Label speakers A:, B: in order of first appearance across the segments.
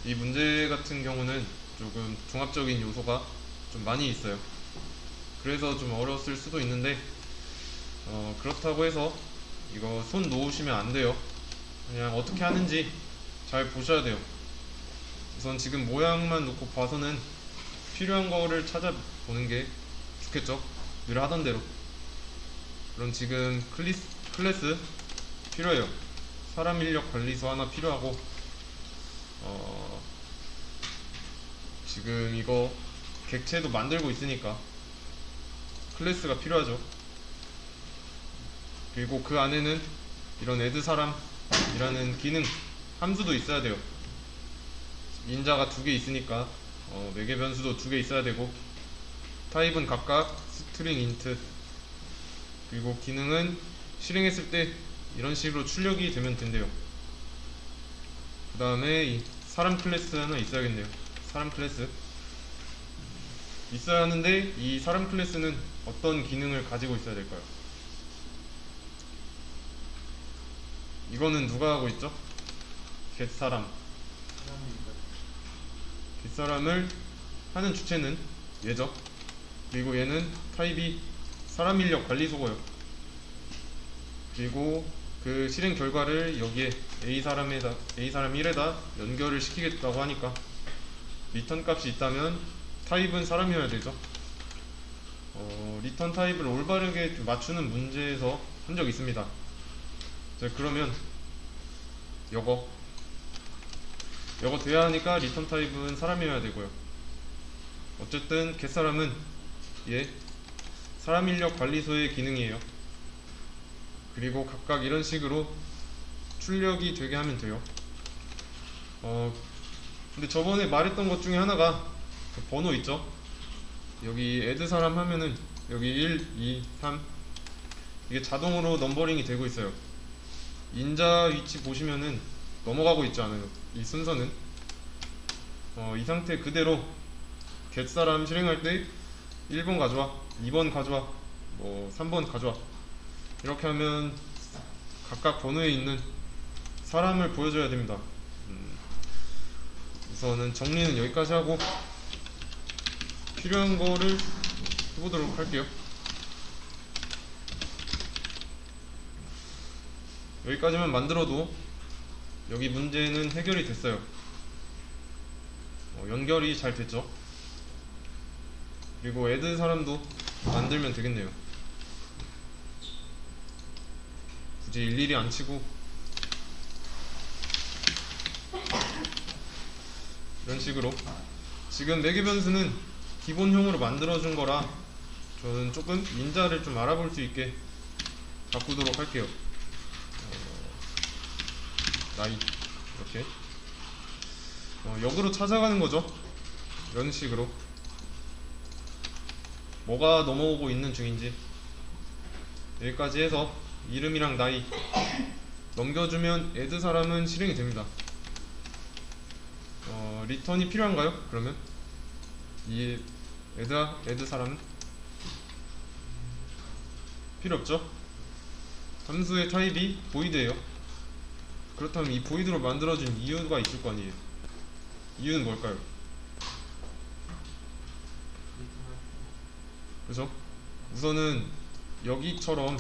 A: 이 문제 같은 경우는 조금 종합적인 요소가 좀 많이 있어요. 그래서 좀 어려웠을 수도 있는데 그렇다고 해서 이거 손 놓으시면 안 돼요. 그냥 어떻게 하는지 잘 보셔야 돼요. 우선 지금 모양만 놓고 봐서는 필요한 거를 찾아보는 게 좋겠죠. 늘 하던 대로. 그럼 지금 클래스 필요해요. 사람 인력 관리소 하나 필요하고, 어, 지금 이거 객체도 만들고 있으니까 클래스가 필요하죠. 그리고 그 안에는 이런 애드 사람이라는 기능 함수도 있어야 돼요. 인자가 두 개 있으니까 매개 변수도 두 개 있어야 되고, 타입은 각각 스트링 인트, 그리고 기능은 실행했을 때 이런 식으로 출력이 되면 된대요. 그 다음에 이 사람 클래스 하나 있어야겠네요. 사람 클래스 있어야 하는데, 이 사람 클래스는 어떤 기능을 가지고 있어야 될까요? 이거는 누가 하고 있죠? 겟사람. 겟사람을 하는 주체는 얘죠. 그리고 얘는 타입이 사람 인력 관리소고요. 그리고 그 실행 결과를 여기에 A 사람 1에다 연결을 시키겠다고 하니까 리턴 값이 있다면 타입은 사람이어야 되죠. 리턴 타입을 올바르게 맞추는 문제에서 한 적 있습니다. 자, 그러면 요거 돼야 하니까 리턴 타입은 사람이어야 되고요. 어쨌든 겟사람은 얘 사람 인력 관리소의 기능이에요. 그리고 각각 이런 식으로 출력이 되게 하면 돼요. 근데 저번에 말했던 것 중에 하나가 그 번호 있죠? 여기 애드 사람 하면은 여기 1, 2, 3 이게 자동으로 넘버링이 되고 있어요. 인자 위치 보시면은 넘어가고 있지 않아요. 이 순서는 이 상태 그대로 겟사람 실행할 때 1번 가져와, 2번 가져와, 뭐 3번 가져와 이렇게 하면 각각 번호에 있는 사람을 보여줘야 됩니다. 우선은 정리는 여기까지 하고 필요한 거를 해보도록 할게요. 여기까지만 만들어도 여기 문제는 해결이 됐어요. 연결이 잘 됐죠. 그리고 애드 사람도 만들면 되겠네요. 굳이 일일이 안 치고 이런 식으로 지금 매개 변수는 기본형으로 만들어준 거라 저는 조금 인자를 좀 알아볼 수 있게 바꾸도록 할게요. 나이 이렇게 역으로 찾아가는 거죠. 이런 식으로 뭐가 넘어오고 있는 중인지 여기까지 해서 이름이랑 나이 넘겨주면 애드 사람은 실행이 됩니다. 리턴이 필요한가요? 그러면 이 애드 사람은 필요 없죠. 함수의 타입이 보이드예요. 그렇다면 이 보이드로 만들어진 이유가 있을 거 아니에요. 이유는 뭘까요? 그죠? 우선은 여기처럼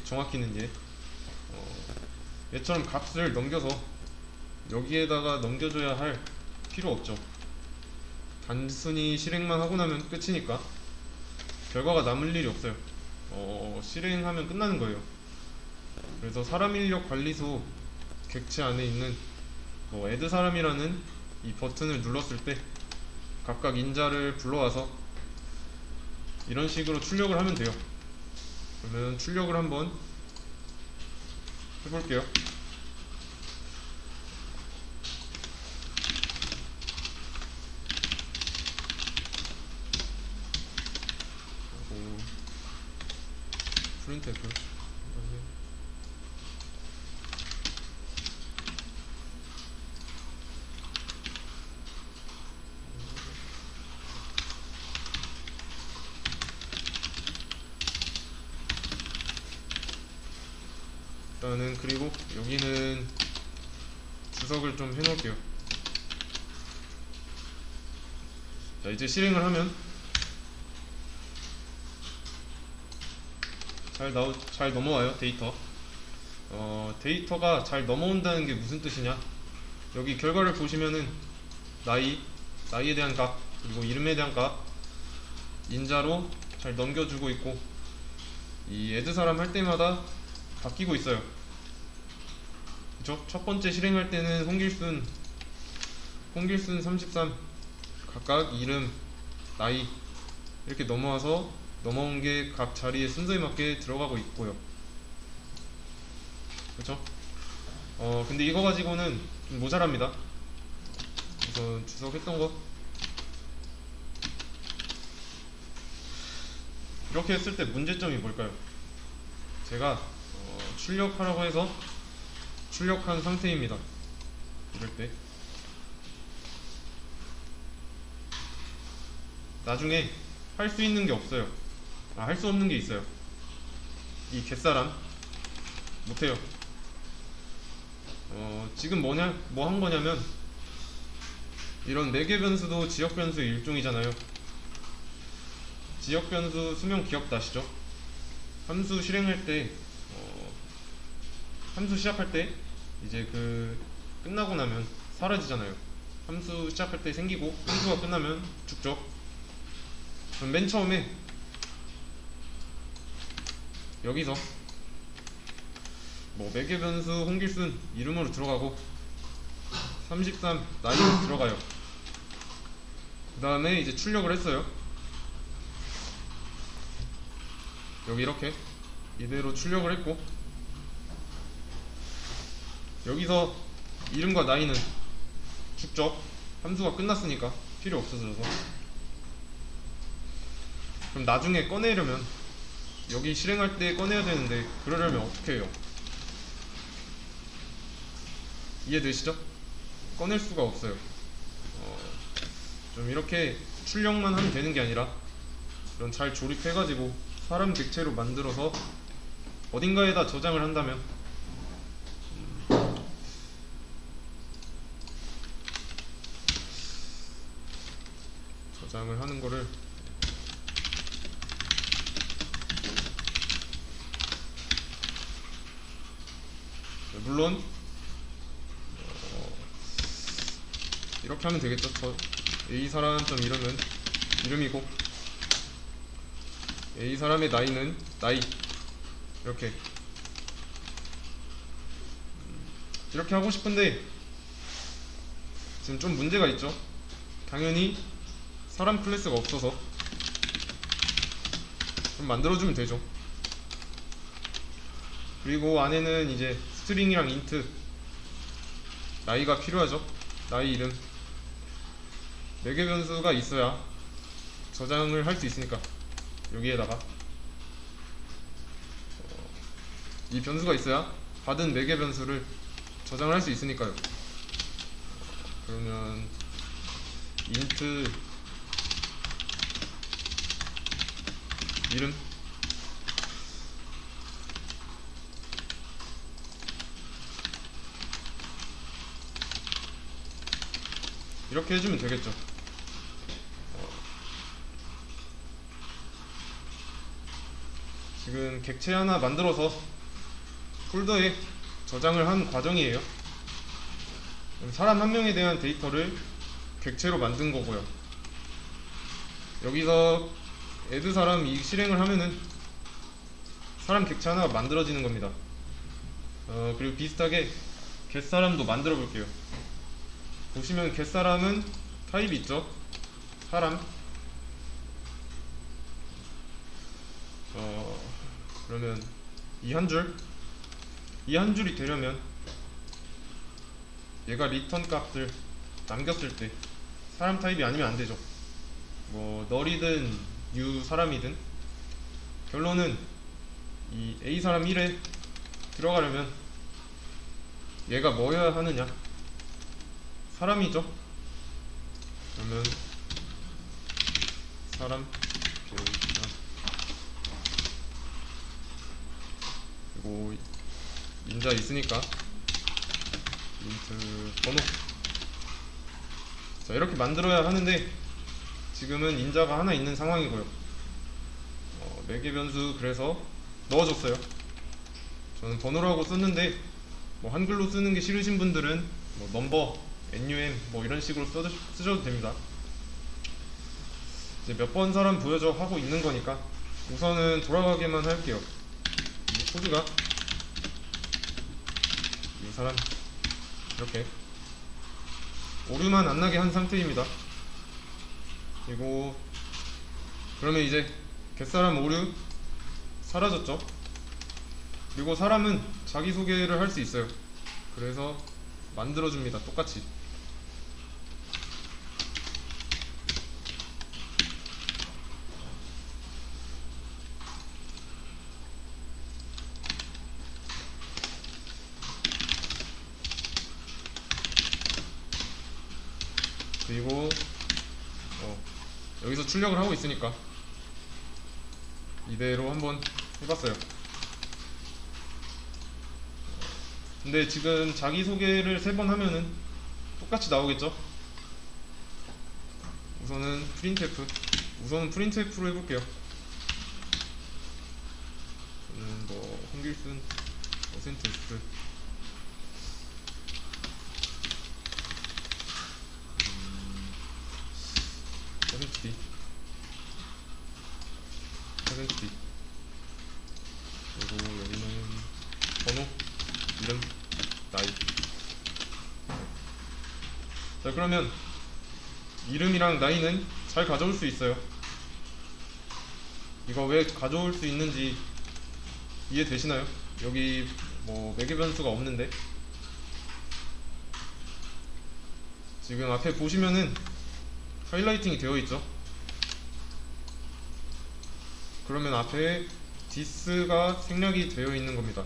A: 정확히는 얘처럼 값을 넘겨서 여기에다가 넘겨줘야 할 필요 없죠. 단순히 실행만 하고 나면 끝이니까 결과가 남을 일이 없어요. 실행하면 끝나는 거예요. 그래서 사람 인력 관리소 객체 안에 있는 애드 사람이라는 이 버튼을 눌렀을 때 각각 인자를 불러와서 이런 식으로 출력을 하면 돼요. 그러면 출력을 한번 해볼게요. 프린트F 일단은 그리고 여기는 주석을 좀 해놓을게요. 자, 이제 실행을 하면 잘 넘어와요. 데이터가 잘 넘어온다는 게 무슨 뜻이냐, 여기 결과를 보시면은 나이에 대한 값, 그리고 이름에 대한 값 인자로 잘 넘겨주고 있고, 이 애드 사람 할 때마다 바뀌고 있어요. 그쵸? 첫 번째 실행할 때는 홍길순 33 각각 이름, 나이 이렇게 넘어온 게 각 자리에 순서에 맞게 들어가고 있고요. 그쵸? 근데 이거 가지고는 좀 모자랍니다. 그래서 주석했던 거 이렇게 했을 때 문제점이 뭘까요? 제가 출력하라고 해서 출력한 상태입니다. 이럴 때 나중에 할 수 있는 게 없어요. 할 수 없는 게 있어요. 이 갯사람 못해요. 지금 뭐 한 거냐면, 이런 매개 변수도 지역 변수의 일종이잖아요. 지역 변수 수명 기억나시죠? 함수 실행할 때, 함수 시작할 때 이제 끝나고 나면 사라지잖아요. 함수 시작할 때 생기고 함수가 끝나면 죽죠. 그럼 맨 처음에 여기서 뭐 매개 변수 홍길순 이름으로 들어가고 33 나이로 들어가요. 그 다음에 이제 출력을 했어요. 여기 이렇게 이대로 출력을 했고, 여기서 이름과 나이는 죽죠. 함수가 끝났으니까 필요 없어져서. 그럼 나중에 꺼내려면 여기 실행할 때 꺼내야 되는데, 그러려면 어떻게 해요? 이해되시죠? 꺼낼 수가 없어요. 좀 이렇게 출력만 하면 되는 게 아니라 이런 잘 조립해가지고 사람 객체로 만들어서 어딘가에다 저장을 한다면 저장을 하는 거를 물론 이렇게 하면 되겠죠. A 사람 점 이름은 이름이고, A 사람의 나이는 나이, 이렇게 하고 싶은데 지금 좀 문제가 있죠. 당연히 사람 클래스가 없어서 좀 만들어주면 되죠. 그리고 안에는 이제 스트링이랑 인트, 나이가 필요하죠. 나이, 이름, 매개 변수가 있어야 저장을 할 수 있으니까, 여기에다가 이 변수가 있어야 받은 매개 변수를 저장을 할 수 있으니까요. 그러면 인트 이름, 이렇게 해주면 되겠죠. 지금 객체 하나 만들어서 폴더에 저장을 한 과정이에요. 사람 한 명에 대한 데이터를 객체로 만든 거고요. 여기서 애드 사람 이 실행을 하면은 사람 객체 하나가 만들어지는 겁니다. 그리고 비슷하게 갯사람도 만들어 볼게요. 보시면 갯사람은 타입이 있죠. 사람. 그러면 이 한 줄이 되려면 얘가 리턴 값을 남겼을 때 사람 타입이 아니면 안 되죠. 뭐 널이든 유 사람이든. 결론은 이 A 사람 1에 들어가려면 얘가 뭐여야 하느냐, 사람이죠. 그러면 사람 그리고 인자 있으니까 인트 번호. 자, 이렇게 만들어야 하는데 지금은 인자가 하나 있는 상황이고요. 매개 변수 그래서 넣어줬어요. 저는 번호라고 썼는데 뭐 한글로 쓰는 게 싫으신 분들은 뭐 넘버, NUM 뭐 이런 식으로 쓰셔도 됩니다. 이제 몇 번 사람 보여줘 하고 있는 거니까 우선은 돌아가게만 할게요. 이 코드가 이 사람 이렇게 오류만 안 나게 한 상태입니다. 그리고 그러면 이제 갯사람 오류 사라졌죠. 그리고 사람은 자기소개를 할 수 있어요. 그래서 만들어줍니다. 똑같이. 그리고 여기서 출력을 하고 있으니까 이대로 한번 해봤어요. 근데 지금 자기소개를 3번 하면은 똑같이 나오겠죠? 우선은 프린트F로 해볼게요. 저는 뭐 홍길순 %S %D %D 그리고 여기는 번호, 이름, 나이. 자, 그러면 이름이랑 나이는 잘 가져올 수 있어요. 이거 왜 가져올 수 있는지 이해되시나요? 여기 뭐 매개 변수가 없는데 지금 앞에 보시면은 하이라이팅이 되어 있죠. 그러면 앞에 this가 생략이 되어 있는 겁니다.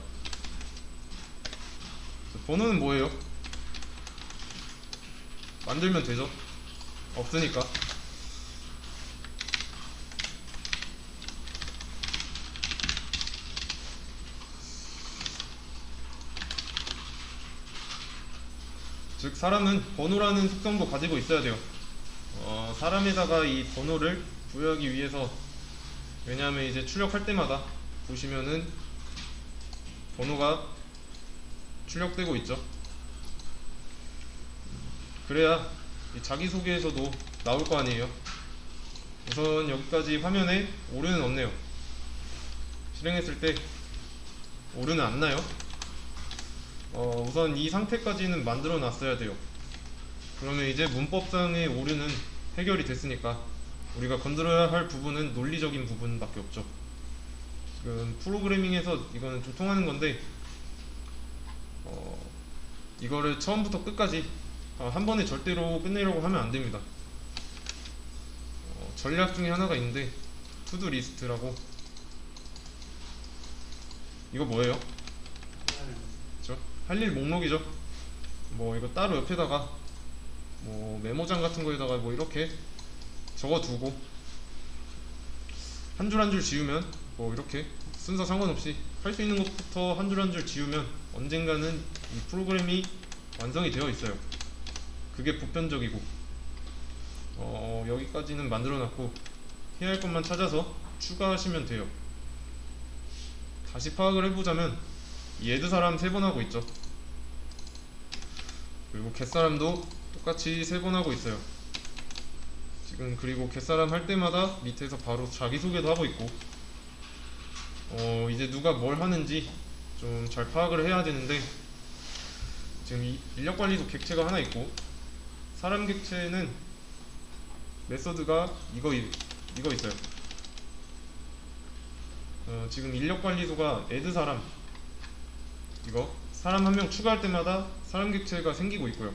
A: 번호는 뭐예요? 만들면 되죠. 없으니까. 즉 사람은 번호라는 속성도 가지고 있어야 돼요. 사람에다가 이 번호를 부여하기 위해서, 왜냐하면 이제 출력할 때마다 보시면은 번호가 출력되고 있죠. 그래야 이 자기소개에서도 나올 거 아니에요. 우선 여기까지 화면에 오류는 없네요. 실행했을 때 오류는 안 나요. 우선 이 상태까지는 만들어 놨어야 돼요. 그러면 이제 문법상의 오류는 해결이 됐으니까 우리가 건드려야 할 부분은 논리적인 부분밖에 없죠. 지금 프로그래밍에서 이거는 좀 통하는 건데 이거를 처음부터 끝까지 한 번에 절대로 끝내려고 하면 안 됩니다. 전략 중에 하나가 있는데 투두 리스트라고. 이거 뭐예요? 그렇죠? 할 일 목록이죠. 뭐 이거 따로 옆에다가 뭐 메모장 같은 거에다가 뭐 이렇게 적어두고 한 줄 한 줄 지우면 뭐 이렇게 순서 상관없이 할 수 있는 것부터 한 줄 한 줄 지우면 언젠가는 이 프로그램이 완성이 되어 있어요. 그게 보편적이고 여기까지는 만들어 놨고 해야 할 것만 찾아서 추가하시면 돼요. 다시 파악을 해보자면 이 애드 사람 3번 하고 있죠. 그리고 겟사람도 똑같이 3번 하고 있어요. 지금 그리고 겟사람 할 때마다 밑에서 바로 자기소개도 하고 있고 이제 누가 뭘 하는지 좀 잘 파악을 해야 되는데 지금 이 인력관리도 객체가 하나 있고 사람 객체는 메서드가 이거 있어요. 지금 인력관리소가 add 사람 이거 사람 한 명 추가할 때마다 사람 객체가 생기고 있고요.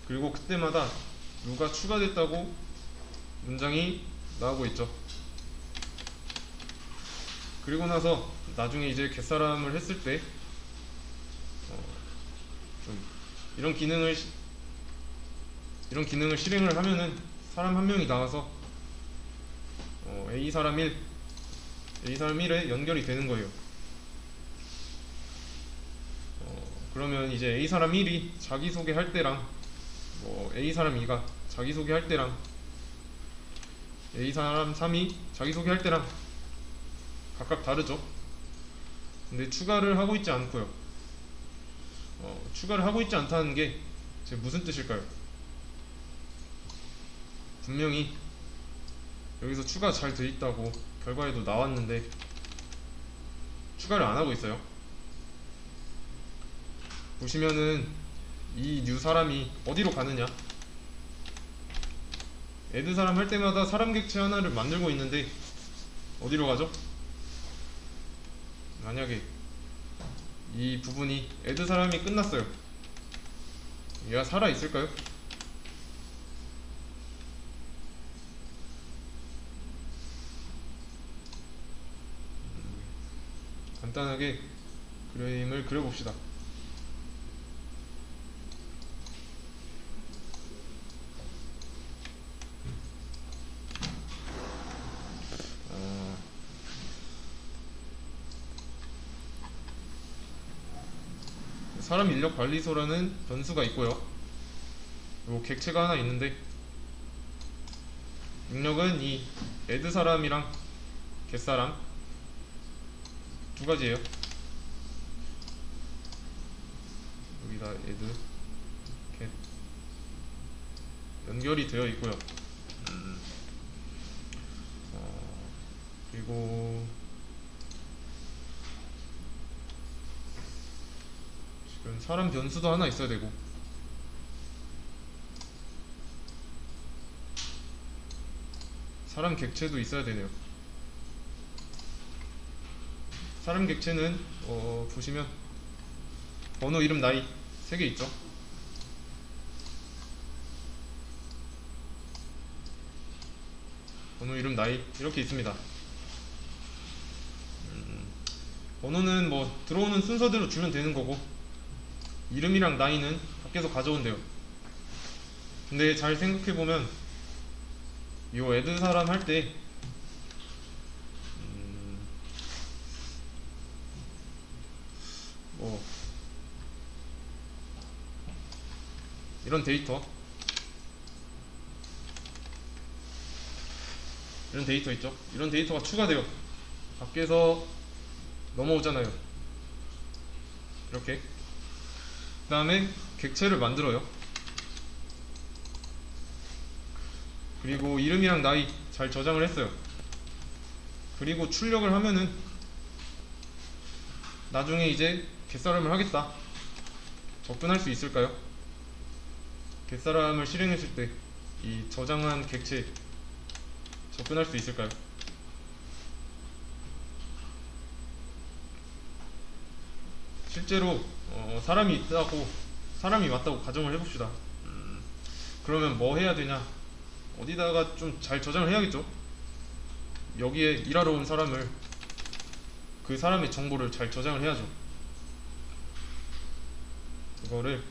A: 그리고 그때마다 누가 추가됐다고 문장이 나오고 있죠. 그리고 나서 나중에 이제 겟사람을 했을 때 좀 이런 기능을 실행을 하면은 사람 한 명이 나와서 A 사람 1에 연결이 되는 거예요. 그러면 이제 A 사람 1이 자기소개할 때랑 뭐 A 사람 2가 자기소개할 때랑 A 사람 3이 자기소개할 때랑 각각 다르죠. 근데 추가를 하고 있지 않고요. 추가를 하고 있지 않다는 게 무슨 뜻일까요? 분명히 여기서 추가 잘 돼 있다고 결과에도 나왔는데 추가를 안 하고 있어요. 보시면은 이 뉴 사람이 어디로 가느냐? 애드 사람 할 때마다 사람 객체 하나를 만들고 있는데 어디로 가죠? 만약에 이 부분이 애드 사람이 끝났어요. 얘가 살아 있을까요? 간단하게 그림을 그려봅시다. 사람 인력 관리소라는 변수가 있고요. 요 객체가 하나 있는데 능력은 이 애드 사람이랑 겟 사람 두 가지예요. 여기다 애드 겟 연결이 되어 있고요. 그리고 지금 사람 변수도 하나 있어야 되고 사람 객체도 있어야 되네요. 사람 객체는 보시면 번호, 이름, 나이 3개 있죠. 번호, 이름, 나이 이렇게 있습니다. 번호는 뭐 들어오는 순서대로 주면 되는 거고 이름이랑 나이는 밖에서 가져온대요. 근데 잘 생각해보면 요 애드 사람 할 때 뭐 이런 데이터 있죠. 이런 데이터가 추가돼요. 밖에서 넘어오잖아요. 이렇게 그 다음에 객체를 만들어요. 그리고 이름이랑 나이 잘 저장을 했어요. 그리고 출력을 하면은 나중에 이제 겟사람을 하겠다 접근할 수 있을까요? 겟사람을 실행했을 때 이 저장한 객체 접근할 수 있을까요? 실제로 사람이 왔다고 가정을 해봅시다. 그러면 뭐 해야 되냐? 어디다가 좀 잘 저장을 해야겠죠? 여기에 일하러 온 사람을 그 사람의 정보를 잘 저장을 해야죠. 그거를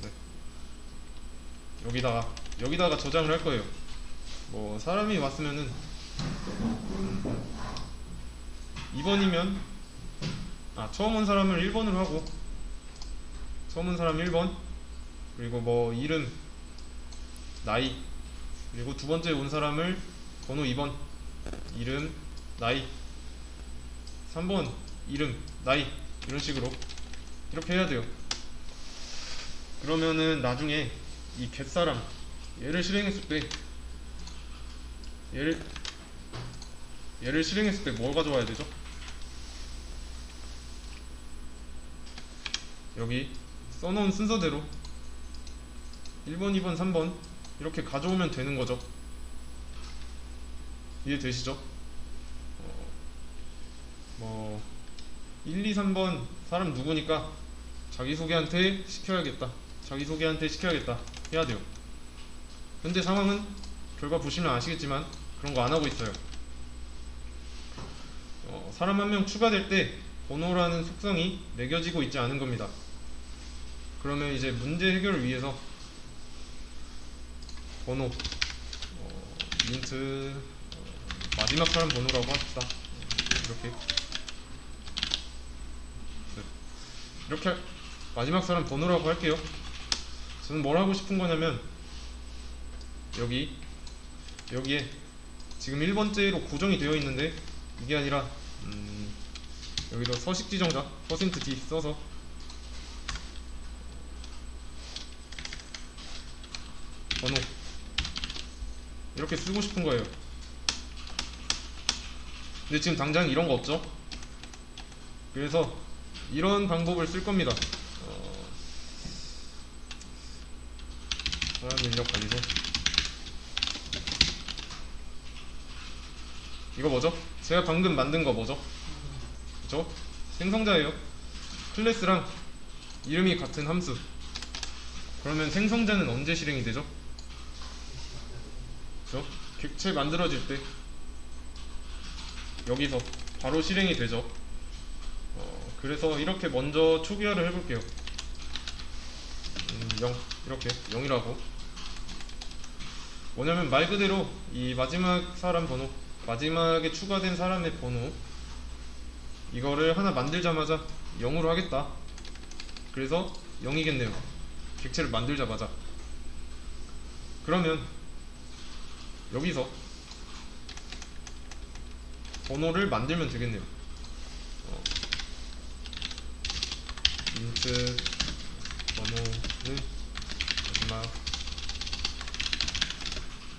A: 네. 여기다가 저장을 할 거예요. 뭐 사람이 왔으면은 2번이면 처음 온 사람을 1번으로 하고 처음 온 사람 1번 그리고 뭐 이름, 나이 그리고 두 번째 온 사람을 번호 2번 이름, 나이 3번 이름, 나이 이런 식으로 이렇게 해야 돼요. 그러면은 나중에 이 겟사람 얘를 실행했을 때 얘를 실행했을 때 뭘 가져와야 되죠? 여기 써놓은 순서대로 1번, 2번, 3번 이렇게 가져오면 되는 거죠. 이해되시죠? 뭐 1, 2, 3번 사람 누구니까 자기소개한테 시켜야겠다 해야 돼요. 현재 상황은 결과 보시면 아시겠지만 그런 거 안 하고 있어요. 사람 한 명 추가될 때 번호라는 속성이 매겨지고 있지 않은 겁니다. 그러면 이제 문제 해결을 위해서 번호 민트 마지막 사람 번호라고 합시다. 이렇게. 네. 이렇게 마지막 사람 번호라고 할게요. 저는 뭘 하고 싶은 거냐면 여기에 지금 1번째로 고정이 되어 있는데 이게 아니라 여기서 서식 지정자 %d 써서 번호 이렇게 쓰고 싶은 거예요. 근데 지금 당장 이런 거 없죠? 그래서 이런 방법을 쓸 겁니다. 사람 인력 관리소. 이거 뭐죠? 제가 방금 만든 거 뭐죠? 그쵸? 생성자예요. 클래스랑 이름이 같은 함수. 그러면 생성자는 언제 실행이 되죠? 그쵸? 객체 만들어질 때 여기서 바로 실행이 되죠. 그래서 이렇게 먼저 초기화를 해볼게요. 0 이렇게 0이라고. 뭐냐면 말 그대로 이 마지막 사람 번호, 마지막에 추가된 사람의 번호 이거를 하나 만들자마자 0으로 하겠다. 그래서 0이겠네요. 객체를 만들자마자. 그러면 여기서 번호를 만들면 되겠네요. 인트 번호는 마지막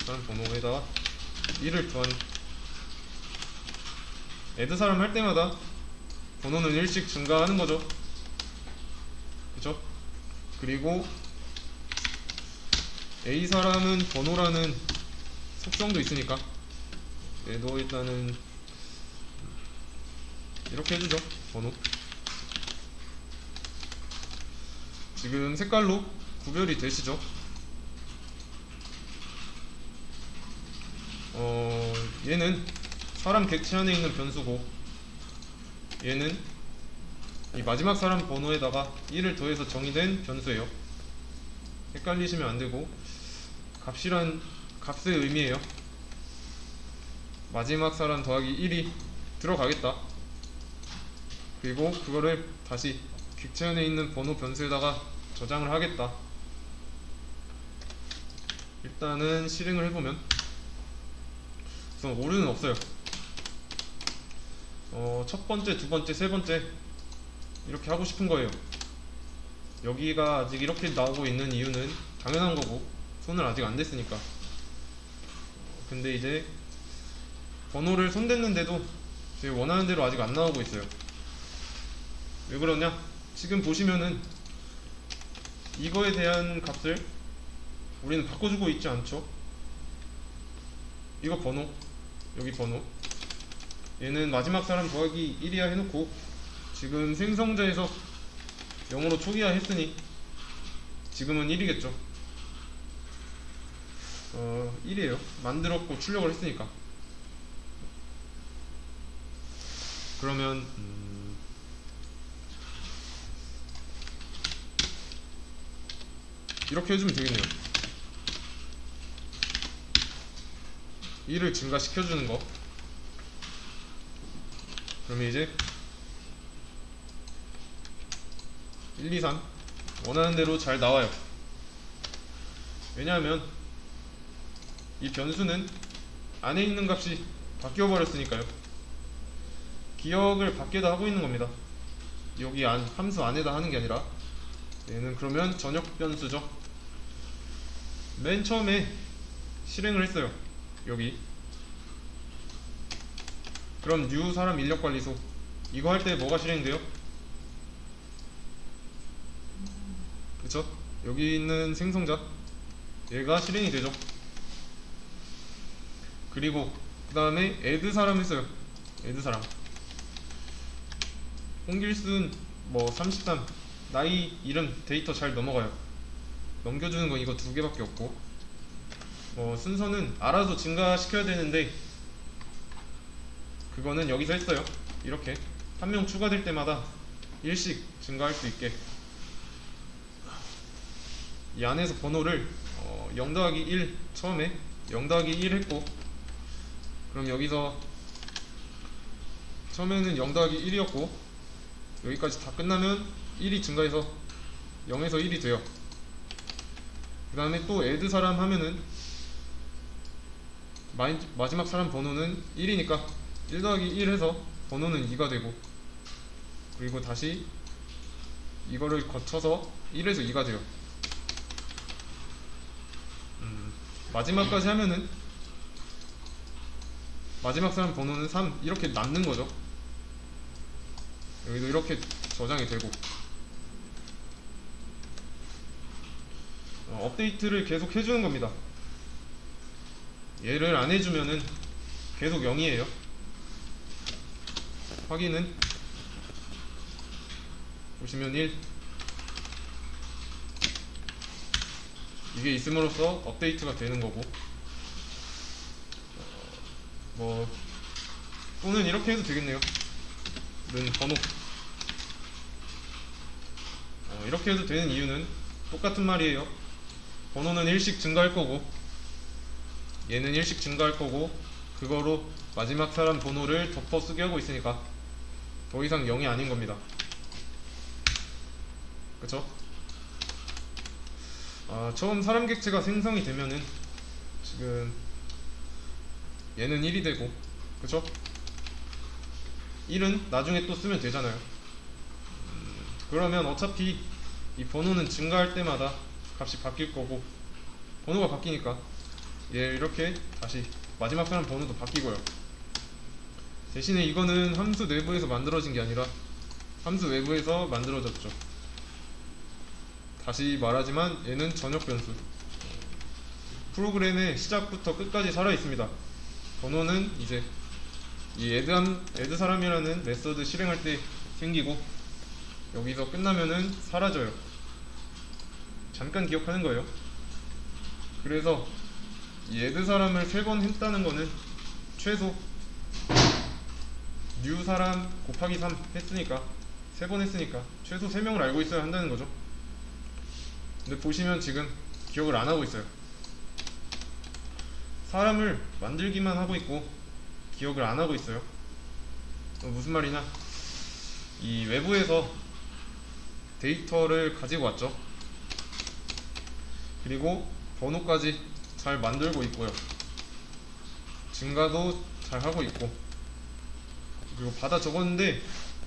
A: 사람 번호에다가 1을 더한 애드 사람 할 때마다 번호는 1씩 증가하는 거죠. 그쵸? 그리고 A 사람은 번호라는 속성도 있으니까 얘도 일단은 이렇게 해주죠. 번호 지금 색깔로 구별이 되시죠? 얘는 사람 객체 안에 있는 변수고 얘는 이 마지막 사람 번호에다가 1을 더해서 정의된 변수예요. 헷갈리시면 안되고 값이란 값의 의미예요. 마지막 사람 더하기 1이 들어가겠다. 그리고 그거를 다시 객체 안에 있는 번호 변수에다가 저장을 하겠다. 일단은 실행을 해보면 우선 오류는 없어요. 첫 번째, 두 번째, 세 번째 이렇게 하고 싶은 거예요. 여기가 아직 이렇게 나오고 있는 이유는 당연한 거고 손을 아직 안 댔으니까. 근데 이제 번호를 손댔는데도 제 원하는 대로 아직 안 나오고 있어요. 왜 그러냐? 지금 보시면은 이거에 대한 값을 우리는 바꿔주고 있지 않죠? 이거 번호, 여기 번호 얘는 마지막 사람 더하기 1이야 해놓고 지금 생성자에서 0으로 초기화 했으니 지금은 1이겠죠. 1이에요. 만들었고 출력을 했으니까. 그러면 이렇게 해주면 되겠네요. 1을 증가시켜주는 거. 그러면 이제 1, 2, 3 원하는 대로 잘 나와요. 왜냐하면 이 변수는 안에 있는 값이 바뀌어 버렸으니까요. 기억을 밖에다 하고 있는 겁니다. 여기 함수 안에다 하는 게 아니라. 얘는 그러면 전역 변수죠. 맨 처음에 실행을 했어요. 여기. 그럼 new 사람 인력관리소 이거 할 때 뭐가 실행돼요? 그쵸? 여기 있는 생성자 얘가 실행이 되죠. 그리고 그 다음에 add 사람 했어요. add 사람 홍길순 뭐 33 나이 이름 데이터 잘 넘어가요. 넘겨주는 건 이거 두 개밖에 없고 순서는 알아서 증가시켜야 되는데 그거는 여기서 했어요. 이렇게 한 명 추가될 때마다 1씩 증가할 수 있게 이 안에서 번호를 0 더하기 1 처음에 0 더하기 1 했고 그럼 여기서 처음에는 0 더하기 1이었고 여기까지 다 끝나면 1이 증가해서 0에서 1이 돼요. 그 다음에 또 add 사람 하면은 마지막 사람 번호는 1이니까 1 더하기 1 해서 번호는 2가 되고, 그리고 다시 이거를 거쳐서 1에서 2가 돼요. 마지막까지 하면은 마지막 사람 번호는 3 이렇게 남는 거죠. 여기도 이렇게 저장이 되고, 업데이트를 계속 해주는 겁니다. 얘를 안 해주면은 계속 0이에요. 확인은 보시면 1, 이게 있음으로써 업데이트가 되는 거고, 뭐 또는 이렇게 해도 되겠네요. 는 번호, 이렇게 해도 되는 이유는 똑같은 말이에요. 번호는 1씩 증가할 거고 얘는 1씩 증가할 거고, 그거로 마지막 사람 번호를 덮어 쓰게 하고 있으니까 더 이상 0이 아닌 겁니다. 그쵸? 처음 사람 객체가 생성이 되면은 지금 얘는 1이 되고, 그쵸? 1은 나중에 또 쓰면 되잖아요. 그러면 어차피 이 번호는 증가할 때마다 값이 바뀔 거고, 번호가 바뀌니까 얘 이렇게 다시 마지막 사람 번호도 바뀌고요. 대신에 이거는 함수 내부에서 만들어진 게 아니라 함수 외부에서 만들어졌죠. 다시 말하지만 얘는 전역 변수, 프로그램의 시작부터 끝까지 살아 있습니다. 번호는 이제 이 add 사람이라는 메서드 실행할 때 생기고 여기서 끝나면은 사라져요. 잠깐 기억하는 거예요. 그래서 이 add 사람을 3번 했다는 거는 최소 new 사람 곱하기 3 했으니까, 3번 했으니까 최소 3명을 알고 있어야 한다는 거죠. 근데 보시면 지금 기억을 안 하고 있어요. 사람을 만들기만 하고 있고 기억을 안 하고 있어요. 무슨 말이냐, 이 외부에서 데이터를 가지고 왔죠. 그리고 번호까지 잘 만들고 있고요. 증가도 잘 하고 있고, 그리고 받아 적었는데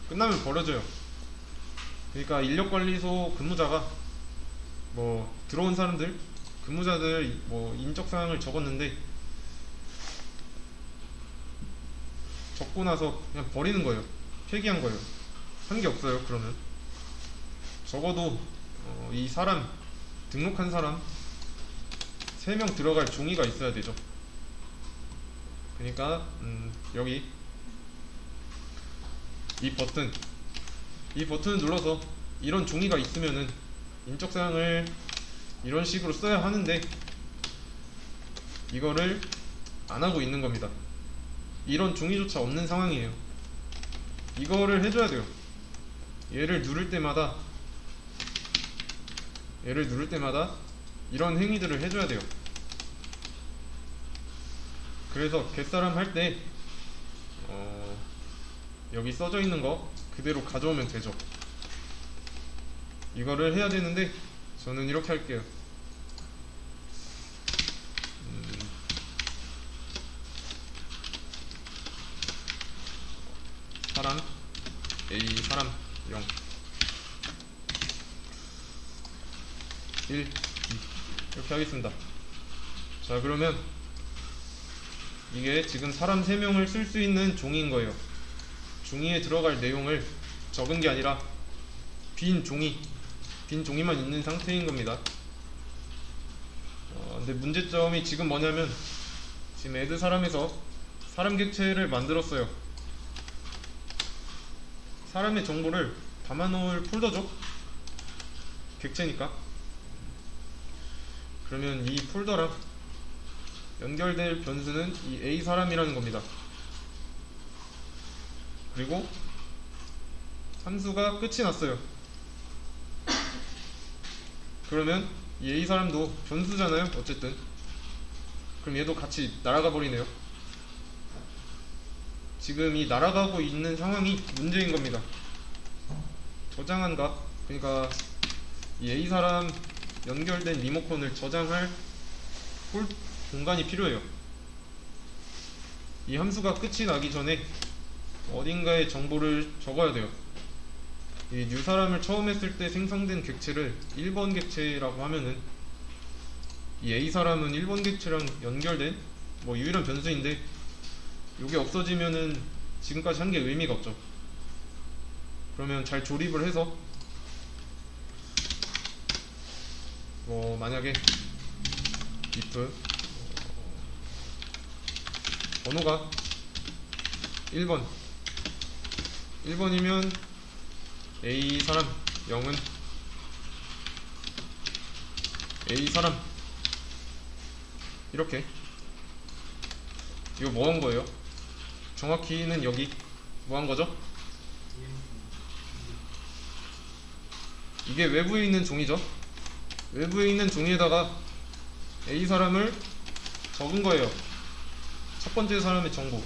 A: 끝나면 버려져요. 그러니까 인력관리소 근무자가 뭐 들어온 사람들, 근무자들 뭐 인적사항을 적었는데 적고 나서 그냥 버리는 거예요. 폐기한 거예요. 한 게 없어요. 그러면 적어도 이 사람, 등록한 사람 3명 들어갈 종이가 있어야 되죠. 그러니까 여기 이 버튼을 눌러서 이런 종이가 있으면은 인적사항을 이런 식으로 써야 하는데 이거를 안 하고 있는 겁니다. 이런 종이조차 없는 상황이에요. 이거를 해줘야 돼요. 얘를 누를 때마다 이런 행위들을 해줘야 돼요. 그래서 겟사람 할 때 여기 써져 있는 거 그대로 가져오면 되죠. 이거를 해야 되는데 저는 이렇게 할게요. 사람 A 사람 0 1 2 이렇게 하겠습니다. 자, 그러면 이게 지금 사람 3명을 쓸 수 있는 종이인 거예요. 종이에 들어갈 내용을 적은 게 아니라 빈 종이만 있는 상태인 겁니다. 근데 문제점이 지금 뭐냐면, 지금 add 사람에서 사람 객체를 만들었어요. 사람의 정보를 담아놓을 폴더죠. 객체니까. 그러면 이 폴더랑 연결될 변수는 이 A 사람이라는 겁니다. 그리고 함수가 끝이 났어요. 그러면 이 A 사람도 변수잖아요. 어쨌든. 그럼 얘도 같이 날아가 버리네요. 지금 이 날아가고 있는 상황이 문제인 겁니다. 저장한 값, 그러니까 이 A 사람 연결된 리모컨을 저장할 공간이 필요해요. 이 함수가 끝이 나기 전에 어딘가에 정보를 적어야 돼요. 이 new 사람을 처음 했을 때 생성된 객체를 1번 객체라고 하면은 이 A 사람은 1번 객체랑 연결된 뭐 유일한 변수인데 이게 없어지면은 지금까지 한 게 의미가 없죠. 그러면 잘 조립을 해서 뭐 만약에 if 번호가 1번이면 A 사람 0은 A 사람 이렇게. 이거 뭐 한 거예요? 정확히는 여기 뭐 한 거죠? 이게 외부에 있는 종이죠. 외부에 있는 종이에다가 A 사람을 적은 거예요. 첫 번째 사람의 정보.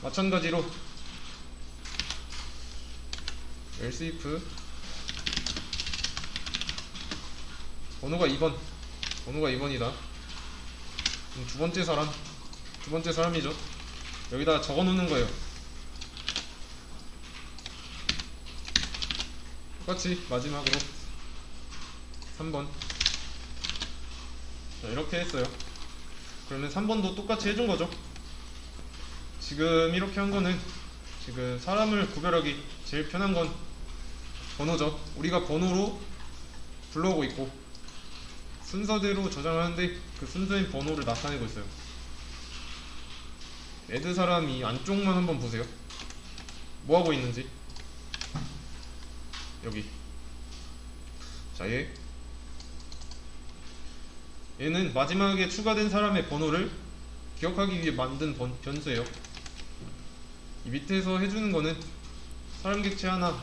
A: 마찬가지로 else if 번호가 2번이다. 두 번째 사람이죠. 여기다 적어 놓는 거예요. 똑같이 마지막으로 3번. 자, 이렇게 했어요. 그러면 3번도 똑같이 해준 거죠. 지금 이렇게 한 거는 지금 사람을 구별하기 제일 편한 건 번호죠. 우리가 번호로 불러오고 있고 순서대로 저장하는데 그 순서인 번호를 나타내고 있어요. add 사람이 안쪽만 한번 보세요. 뭐 하고 있는지. 여기. 자, 얘는 마지막에 추가된 사람의 번호를 기억하기 위해 만든 변수예요. 이 밑에서 해주는 거는 사람 객체 하나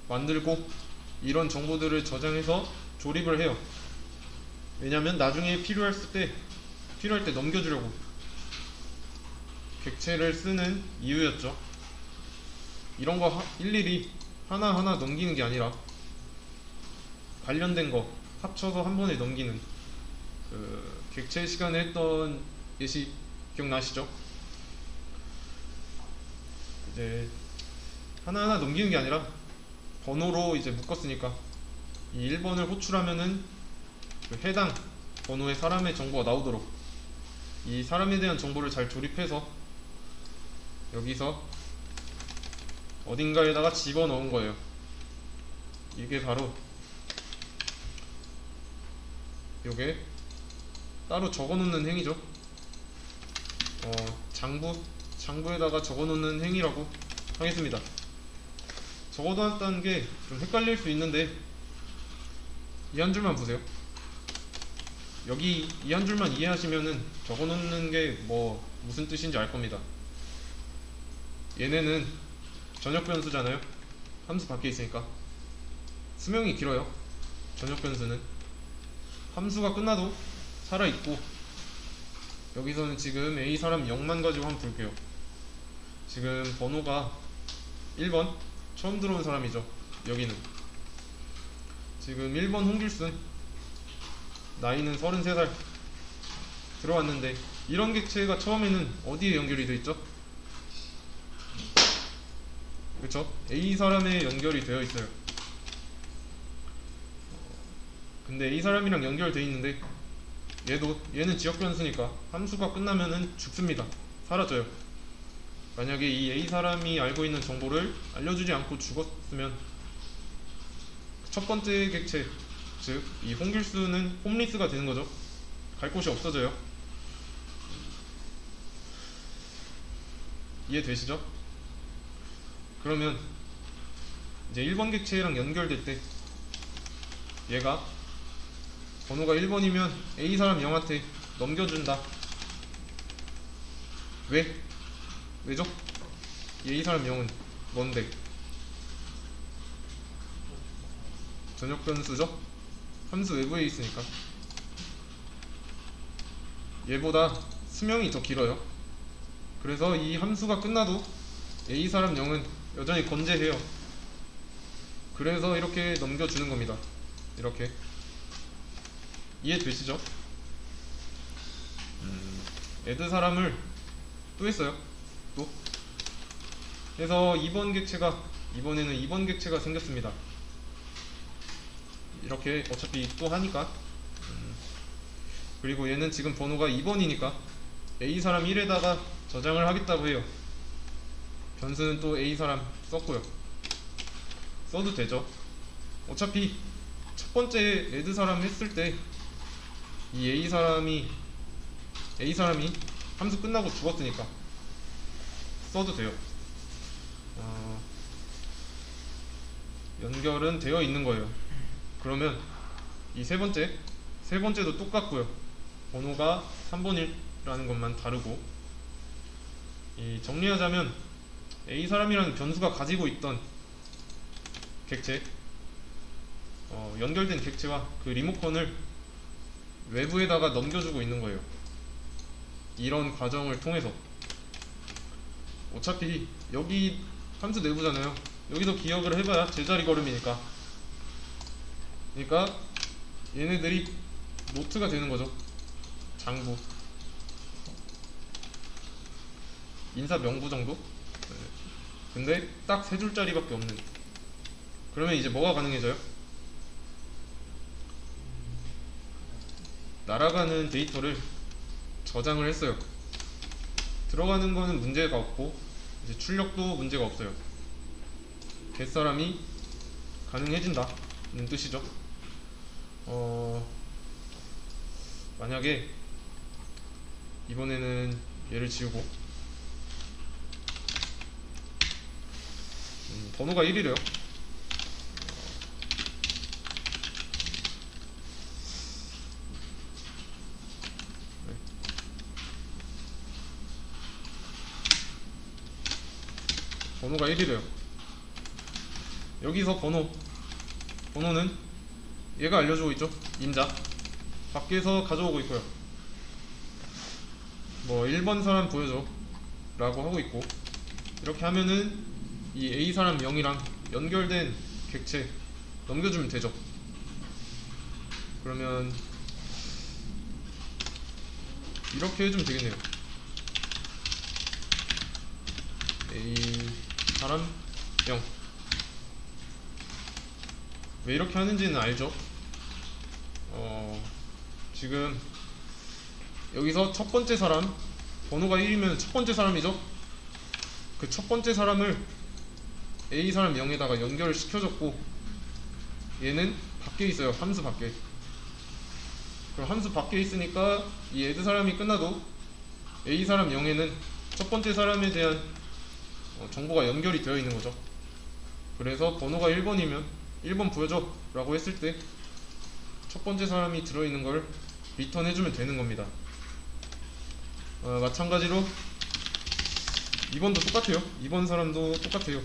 A: 만들고 이런 정보들을 저장해서 조립을 해요. 왜냐면 나중에 필요할 때 넘겨주려고 객체를 쓰는 이유였죠. 이런 거 일일이 하나하나 넘기는 게 아니라 관련된 거 합쳐서 한 번에 넘기는 그 객체 시간에 했던 예시 기억나시죠? 이제 하나하나 넘기는 게 아니라 번호로 이제 묶었으니까 이 1번을 호출하면은 그 해당 번호의 사람의 정보가 나오도록 이 사람에 대한 정보를 잘 조립해서 여기서 어딘가에다가 집어넣은 거예요. 이게 바로 요게 따로 적어놓는 행위죠. 장부에다가 적어놓는 행위라고 하겠습니다. 적어놨다는 게 좀 헷갈릴 수 있는데 이 한 줄만 보세요. 여기 이 한 줄만 이해하시면은 적어놓는 게 뭐 무슨 뜻인지 알 겁니다. 얘네는 전역 변수잖아요. 함수 밖에 있으니까 수명이 길어요. 전역 변수는 함수가 끝나도 살아있고 여기서는 지금 A 사람 0만 가지고 한번 볼게요. 지금 번호가 1번 처음 들어온 사람이죠. 여기는 지금 1번 홍길순 나이는 33살 들어왔는데 이런 객체가 처음에는 어디에 연결이 되어 있죠? 그렇죠? A 사람에 연결이 되어 있어요. 근데 A 사람이랑 연결되어 있는데 얘는 지역 변수니까 함수가 끝나면은 죽습니다. 사라져요. 만약에 이 A 사람이 알고 있는 정보를 알려주지 않고 죽었으면 첫 번째 객체, 즉 이 홍길수는 홈리스가 되는 거죠. 갈 곳이 없어져요. 이해되시죠? 그러면 이제 1번 객체랑 연결될 때 얘가 번호가 1번이면 A 사람 0한테 넘겨준다. 왜죠? A 사람 0은 뭔데? 전역 변수죠? 함수 외부에 있으니까 얘보다 수명이 더 길어요. 그래서 이 함수가 끝나도 A 사람 0은 여전히 건재해요. 그래서 이렇게 넘겨주는 겁니다. 이렇게 이해되시죠? 애드 사람을 또 했어요. 또 그래서 이번에는 2번 객체가 생겼습니다. 이렇게 어차피 또 하니까. 그리고 얘는 지금 번호가 2번이니까 A 사람 1에다가 저장을 하겠다고 해요. 변수는 또 A 사람 썼고요. 써도 되죠. 어차피 첫 번째 애드 사람 했을 때 이 A 사람이 함수 끝나고 죽었으니까 써도 돼요. 연결은 되어 있는 거예요. 그러면 이 세 번째도 똑같고요. 번호가 3번이라는 것만 다르고, 이 정리하자면 A 사람이라는 변수가 가지고 있던 객체, 연결된 객체와 그 리모컨을 외부에다가 넘겨주고 있는 거예요. 이런 과정을 통해서. 어차피 여기 함수 내부잖아요. 여기서 기억을 해봐야 제자리 걸음이니까. 그러니까 얘네들이 노트가 되는 거죠. 장부, 인사 명부 정도? 네. 근데 딱 세 줄짜리밖에 없는. 그러면 이제 뭐가 가능해져요? 날아가는 데이터를 저장을 했어요. 들어가는 거는 문제가 없고 이제 출력도 문제가 없어요. 갯사람이 가능해진다는 뜻이죠. 만약에 이번에는 얘를 지우고 번호가 1이래요. 번호가 1이래요. 여기서 번호는 얘가 알려주고 있죠. 임자 밖에서 가져오고 있고요. 뭐 1번 사람 보여줘 라고 하고 있고, 이렇게 하면은 이 A 사람 0이랑 연결된 객체 넘겨주면 되죠. 그러면 이렇게 해주면 되겠네요. A 사람 0. 왜 이렇게 하는지는 알죠? 지금 여기서 첫 번째 사람, 번호가 1이면 첫 번째 사람이죠? 그 첫 번째 사람을 A 사람 0에다가 연결을 시켜줬고, 얘는 밖에 있어요. 함수 밖에. 그럼 함수 밖에 있으니까 이 애드 사람이 끝나도 A 사람 0에는 첫 번째 사람에 대한 정보가 연결이 되어 있는 거죠. 그래서 번호가 1번이면 1번 보여줘 라고 했을 때 첫 번째 사람이 들어있는 걸 리턴 해주면 되는 겁니다. 마찬가지로 2번도 똑같아요. 2번 사람도 똑같아요.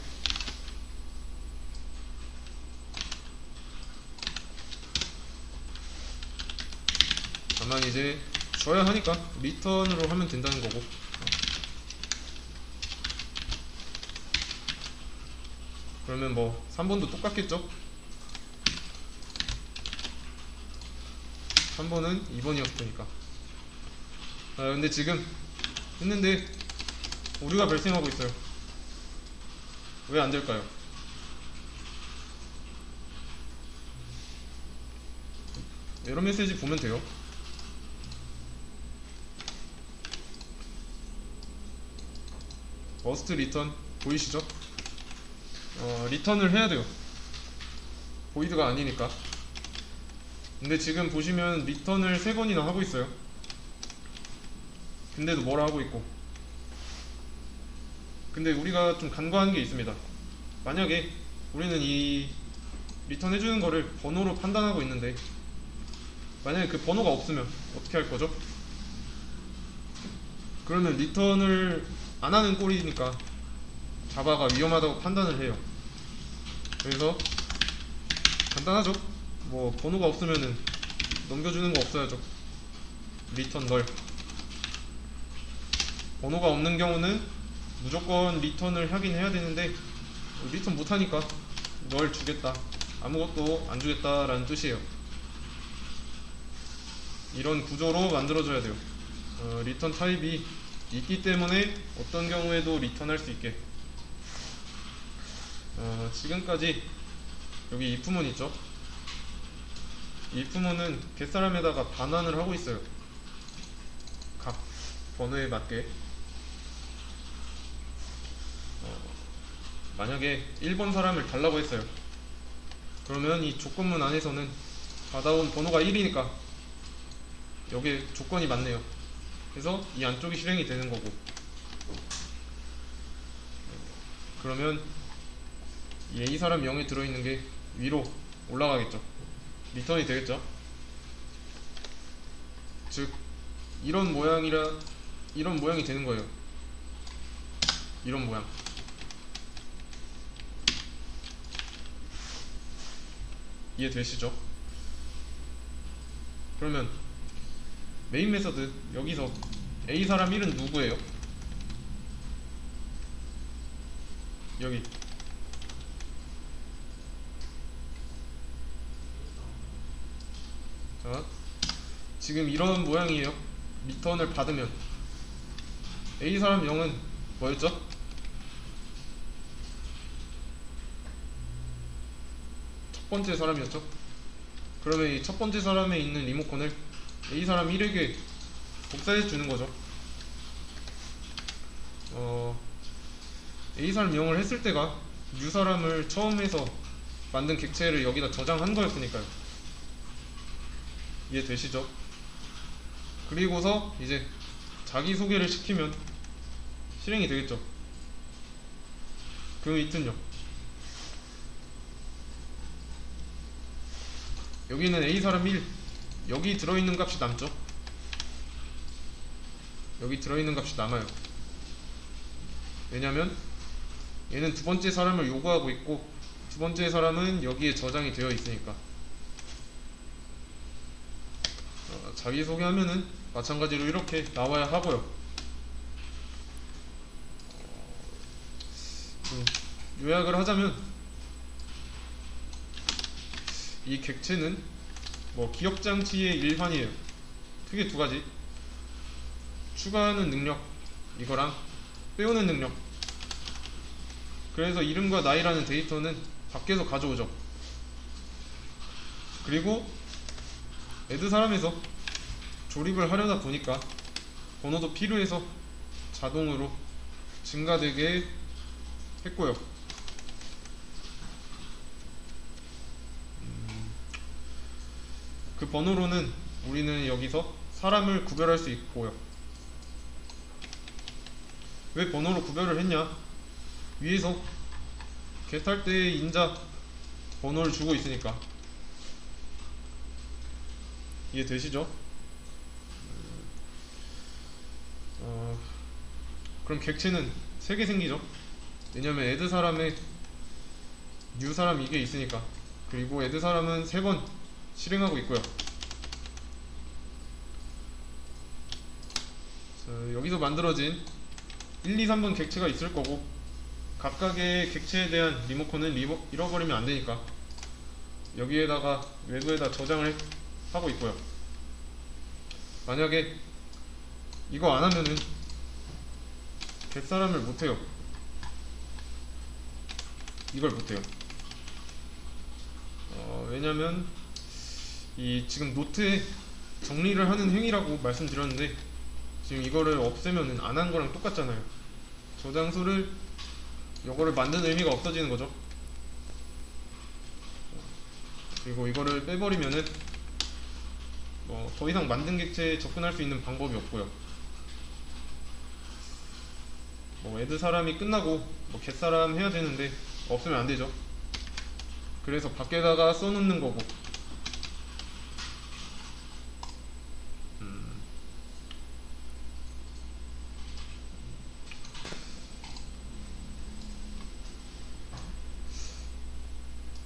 A: 다만 이제 줘야 하니까 리턴으로 하면 된다는 거고. 그러면 뭐 3번도 똑같겠죠? 3번은 2번이었으니까. 근데 지금 했는데 오류가 발생하고 있어요. 왜 안 될까요? 에러 메시지 보면 돼요. 머스트 리턴 보이시죠? 리턴을 해야 돼요. 보이드가 아니니까. 근데 지금 보시면 리턴을 3번이나 하고 있어요. 근데도 뭐라 하고 있고. 근데 우리가 좀 간과한 게 있습니다. 만약에 우리는 이 리턴 해주는 거를 번호로 판단하고 있는데, 만약에 그 번호가 없으면 어떻게 할 거죠? 그러면 리턴을 안 하는 꼴이니까 자바가 위험하다고 판단을 해요. 그래서 간단하죠? 뭐 번호가 없으면은 넘겨주는 거 없어야죠. 리턴 널. 번호가 없는 경우는 무조건 리턴을 하긴 해야 되는데 리턴 못하니까 널 주겠다, 아무것도 안 주겠다라는 뜻이에요. 이런 구조로 만들어줘야 돼요. 리턴 타입이 있기 때문에 어떤 경우에도 리턴할 수 있게. 지금까지 여기 if문 있죠? if문은 get사람에다가 반환을 하고 있어요. 각 번호에 맞게. 만약에 1번 사람을 달라고 했어요. 그러면 이 조건문 안에서는 받아온 번호가 1이니까 여기에 조건이 맞네요. 그래서 이 안쪽이 실행이 되는 거고, 그러면 이 A 사람 0에 들어있는 게 위로 올라가겠죠. 리턴이 되겠죠. 즉 이런 모양이 되는 거예요. 이런 모양. 이해되시죠? 그러면 메인 메서드 여기서 A 사람 1은 누구예요? 여기 자, 지금 이런 모양이에요. 리턴을 받으면 A 사람 0은 뭐였죠? 첫 번째 사람이었죠. 그러면 이 첫 번째 사람에 있는 리모컨을 A 사람 1에게 복사해 주는 거죠. A 사람 0을 했을 때가 U 사람을 처음에서 만든 객체를 여기다 저장한 거였으니까요. 이해되시죠? 그리고서 이제 자기소개를 시키면 실행이 되겠죠. 그 이튼요, 여기는 A 사람 1, 여기 들어있는 값이 남죠. 여기 들어있는 값이 남아요. 왜냐면 얘는 두 번째 사람을 요구하고 있고 두 번째 사람은 여기에 저장이 되어 있으니까. 자기소개하면은 마찬가지로 이렇게 나와야 하고요. 요약을 하자면 이 객체는 기억장치의 일환이에요. 크게 두 가지. 추가하는 능력, 이거랑 빼오는 능력. 그래서 이름과 나이라는 데이터는 밖에서 가져오죠. 그리고 애드 사람에서 조립을 하려다 보니까 번호도 필요해서 자동으로 증가되게 했고요. 그 번호로는 우리는 여기서 사람을 구별할 수 있고요. 왜 번호로 구별을 했냐? 위에서 get할 때의 인자 번호를 주고 있으니까. 이해되시죠? 그럼 객체는 3개 생기죠? 왜냐면 애드 사람에 new 사람 이게 있으니까. 그리고 애드 사람은 3번 실행하고 있고요. 자, 여기서 만들어진 1, 2, 3번 객체가 있을 거고 각각의 객체에 대한 리모컨은 잃어버리면 안 되니까 여기에다가 외부에다 저장을 하고 있고요. 만약에 이거 안 하면은 get사람을 못해요. 이걸 못해요. 왜냐면 이 지금 노트에 정리를 하는 행위라고 말씀드렸는데 지금 이거를 없애면은 안 한 거랑 똑같잖아요. 저장소를 이거를 만드는 의미가 없어지는 거죠. 그리고 이거를 빼버리면은 더 이상 만든 객체에 접근할 수 있는 방법이 없고요. 애드 사람이 끝나고 get사람 해야 되는데 없으면 안 되죠. 그래서 밖에다가 써놓는 거고.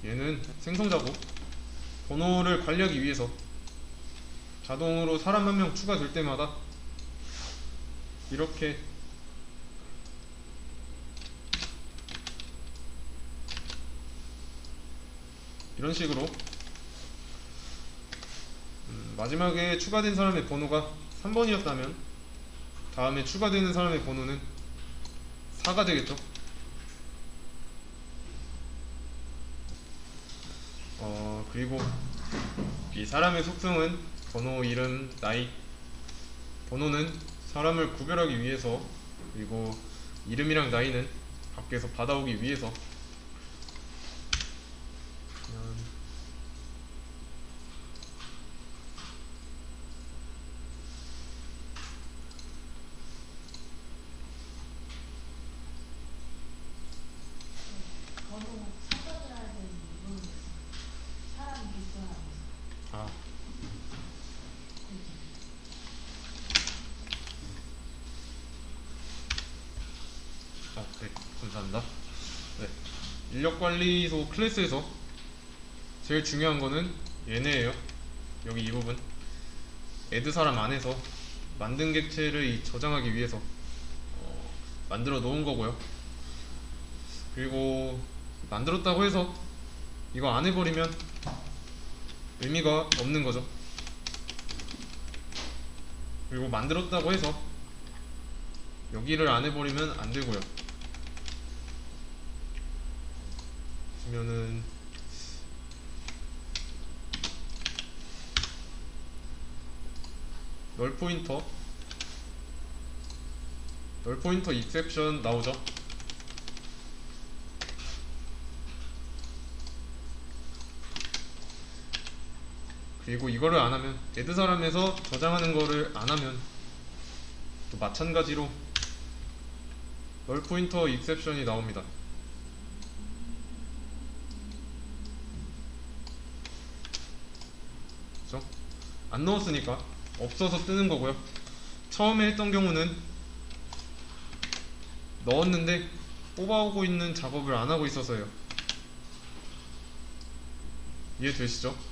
A: 얘는 생성자고 번호를 관리하기 위해서 자동으로 사람 한 명 추가될 때마다 이렇게 이런 식으로 마지막에 추가된 사람의 번호가 3번이었다면 다음에 추가되는 사람의 번호는 4가 되겠죠. 그리고 이 사람의 속성은 번호, 이름, 나이. 번호는 사람을 구별하기 위해서, 그리고 이름이랑 나이는 밖에서 받아오기 위해서.
B: 번호 사전이라는 이거는 사람 비교하면서
A: 아, 네, 감사합니다. 네, 인력관리소 클래스에서 제일 중요한 거는 얘네예요. 여기 이 부분. 애드 사람 안에서 만든 객체를 저장하기 위해서 만들어 놓은 거고요. 그리고 만들었다고 해서 이거 안 해버리면 의미가 없는 거죠. 그리고 만들었다고 해서 여기를 안 해버리면 안 되고요. 보면은 널 포인터 익셉션 나오죠. 그리고 이거를 안 하면, 애드 사람에서 저장하는 거를 안 하면 또 마찬가지로 널 포인터 익셉션이 나옵니다. 그죠? 안 넣었으니까 없어서 뜨는 거고요. 처음에 했던 경우는 넣었는데 뽑아오고 있는 작업을 안 하고 있어서요. 이해되시죠?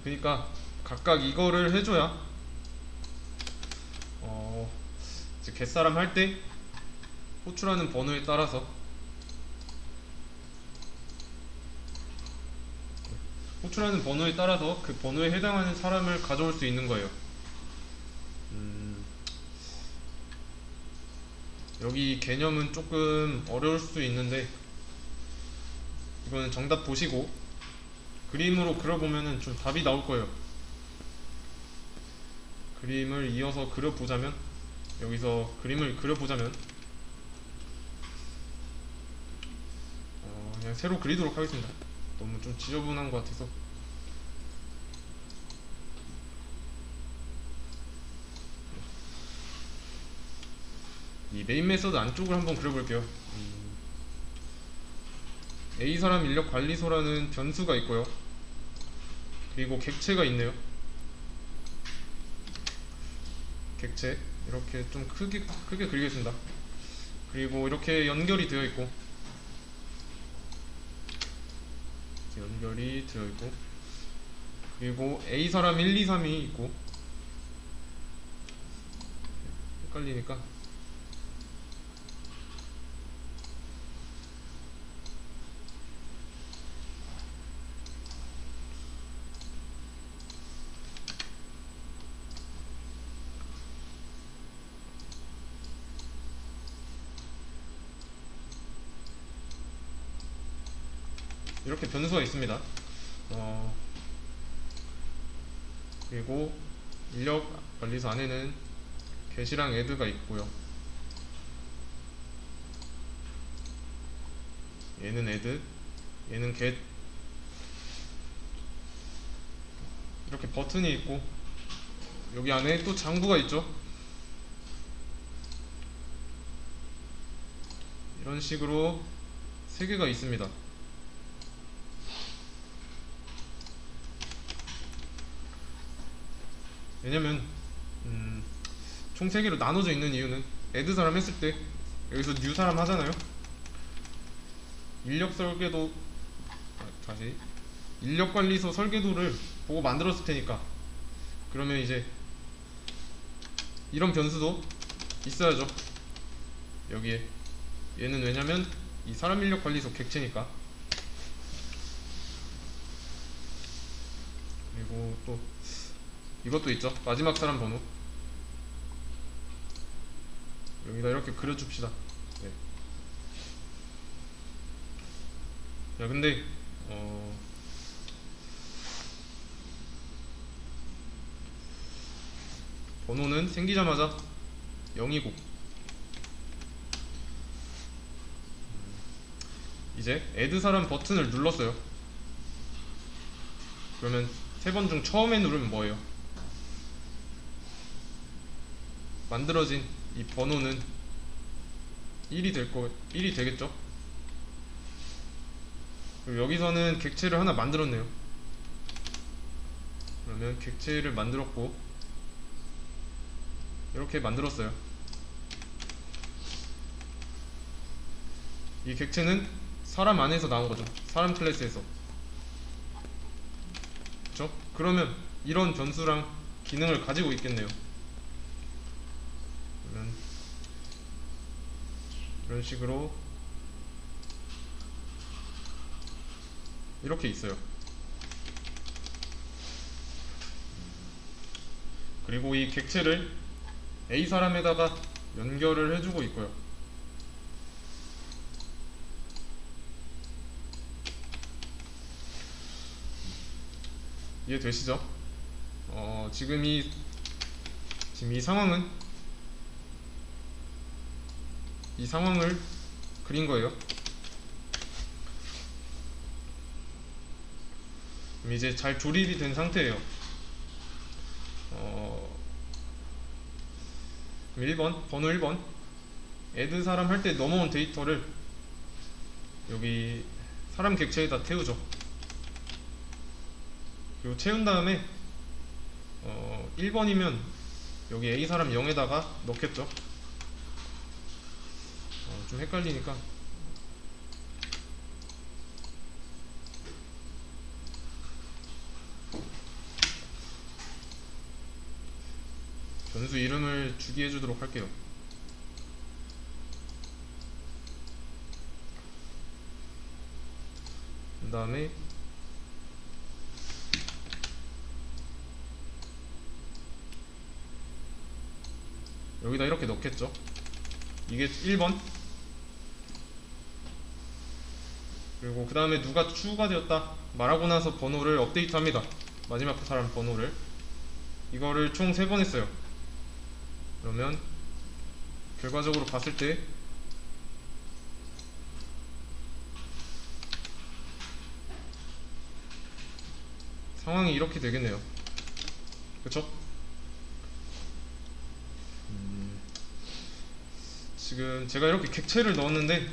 A: 그러니까 각각 이거를 해줘야 이제 겟사람 할 때 호출하는 번호에 따라서 그 번호에 해당하는 사람을 가져올 수 있는 거예요. 여기 개념은 조금 어려울 수 있는데 이거는 정답 보시고 그림으로 그려보면은 좀 답이 나올 거예요. 그림을 이어서 그려보자면, 여기서 그림을 그려보자면 그냥 새로 그리도록 하겠습니다. 너무 좀 지저분한 것 같아서. 이 메인 메서드 안쪽을 한번 그려볼게요. A사람 인력관리소라는 변수가 있고요. 그리고 객체가 있네요. 객체 이렇게 좀 크게 그리겠습니다. 그리고 이렇게 연결이 되어 있고, 그리고 A사람 1, 2, 3이 있고, 헷갈리니까 이렇게 변수가 있습니다. 그리고 인력관리소 안에는 get이랑 add가 있고요. 얘는 add, 얘는 get. 이렇게 버튼이 있고 여기 안에 또 장부가 있죠. 이런 식으로 3개가 있습니다. 왜냐면 총 3개로 나눠져 있는 이유는 add 사람 했을 때 여기서 new 사람 하잖아요. 인력관리소 설계도를 보고 만들었을 테니까, 그러면 이제 이런 변수도 있어야죠. 여기에 얘는 왜냐면 이 사람 인력 관리소 객체니까. 그리고 또 이것도 있죠. 마지막 사람 번호. 여기다 이렇게 그려줍시다. 네. 야 근데 번호는 생기자마자 0이고 이제 add 사람 버튼을 눌렀어요. 그러면 세 번 중 처음에 누르면 뭐예요? 만들어진 이 번호는 1이 되겠죠? 그리고 여기서는 객체를 하나 만들었네요. 그러면 객체를 만들었고 이렇게 만들었어요. 이 객체는 사람 안에서 나온 거죠. 사람 클래스에서. 그쵸? 그러면 이런 변수랑 기능을 가지고 있겠네요. 그러면 이런 식으로 이렇게 있어요. 그리고 이 객체를 A 사람에다가 연결을 해주고 있고요. 이해되시죠? 지금 이 상황은 이 상황을 그린 거예요. 그럼 이제 잘 조립이 된 상태예요. 그럼 1번, 번호 1번 add 사람 할 때 넘어온 데이터를 여기 사람 객체에다 태우죠. 그리고 채운 다음에 1번이면 여기 A 사람 0에다가 넣겠죠. 좀 헷갈리니까 변수 이름을 주기 해주도록 할게요. 그 다음에 여기다 이렇게 넣겠죠. 이게 1번. 그리고 그 다음에 누가 추가가 되었다 말하고 나서 번호를 업데이트 합니다. 마지막 사람 번호를. 이거를 총 3번 했어요. 그러면 결과적으로 봤을 때 상황이 이렇게 되겠네요. 그쵸? 지금 제가 이렇게 객체를 넣었는데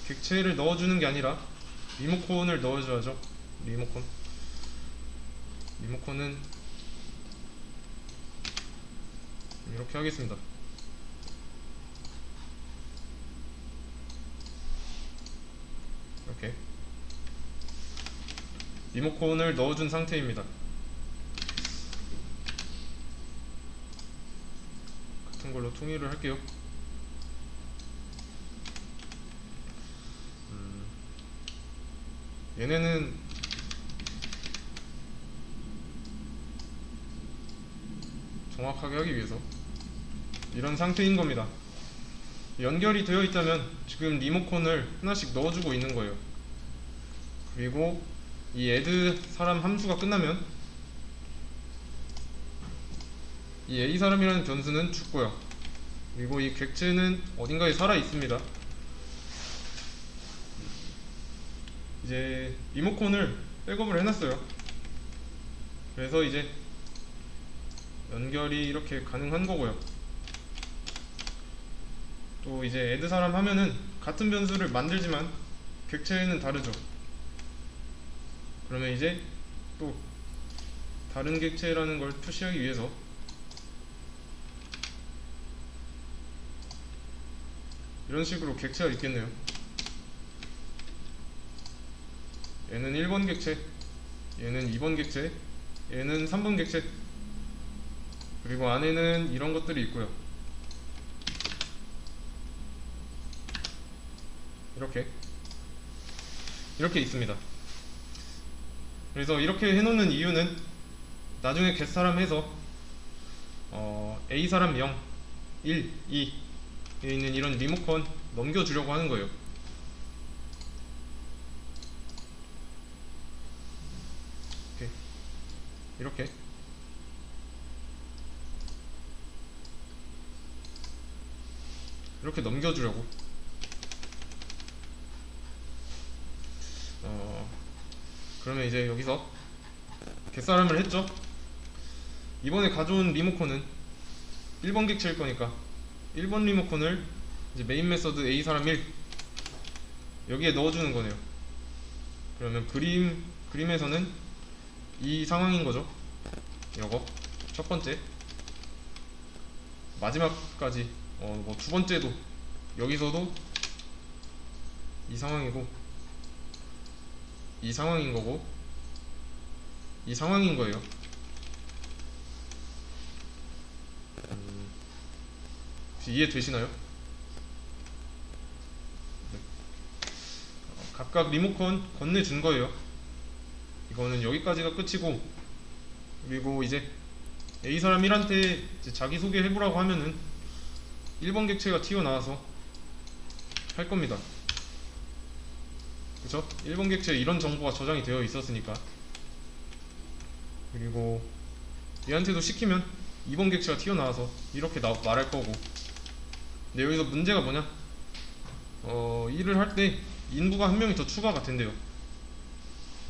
A: 객체를 넣어주는 게 아니라 리모컨을 넣어줘야죠. 리모컨은 이렇게 하겠습니다. 이렇게 리모컨을 넣어준 상태입니다. 같은 걸로 통일을 할게요. 얘네는 정확하게 하기 위해서 이런 상태인 겁니다. 연결이 되어 있다면 지금 리모컨을 하나씩 넣어주고 있는 거예요. 그리고 이 add 사람 함수가 끝나면 이 A 사람이라는 변수는 죽고요. 그리고 이 객체는 어딘가에 살아 있습니다. 이제 리모컨을 백업을 해놨어요. 그래서 이제 연결이 이렇게 가능한 거고요. 또 이제 add 사람 하면은 같은 변수를 만들지만 객체는 다르죠. 그러면 이제 또 다른 객체라는 걸 표시하기 위해서 이런 식으로 객체가 있겠네요. 얘는 1번 객체, 얘는 2번 객체, 얘는 3번 객체. 그리고 안에는 이런 것들이 있고요. 이렇게 있습니다. 그래서 이렇게 해놓는 이유는 나중에 겟사람 해서 A 사람 0, 1, 2에 있는 이런 리모컨 넘겨주려고 하는 거예요. 이렇게 넘겨주려고. 그러면 이제 여기서 겟사람을 했죠. 이번에 가져온 리모컨은 1번 객체일 거니까 1번 리모컨을 이제 메인 메서드 A 사람 1 여기에 넣어주는 거네요. 그러면 그림에서는 이 상황인 거죠. 요거 첫 번째, 마지막까지 뭐 두 번째도 여기서도 이 상황이고 이 상황인 거고 이 상황인 거예요. 혹시 이해되시나요? 네. 각각 리모컨 건네준 거예요. 이거는 여기까지가 끝이고, 그리고 이제 A 사람 1한테 자기소개 해보라고 하면은 1번 객체가 튀어나와서 할 겁니다. 그쵸? 1번 객체에 이런 정보가 저장이 되어 있었으니까. 그리고 얘한테도 시키면 2번 객체가 튀어나와서 이렇게 말할 거고. 근데 여기서 문제가 뭐냐? 일을 할 때 인부가 한 명이 더 추가가 된대요.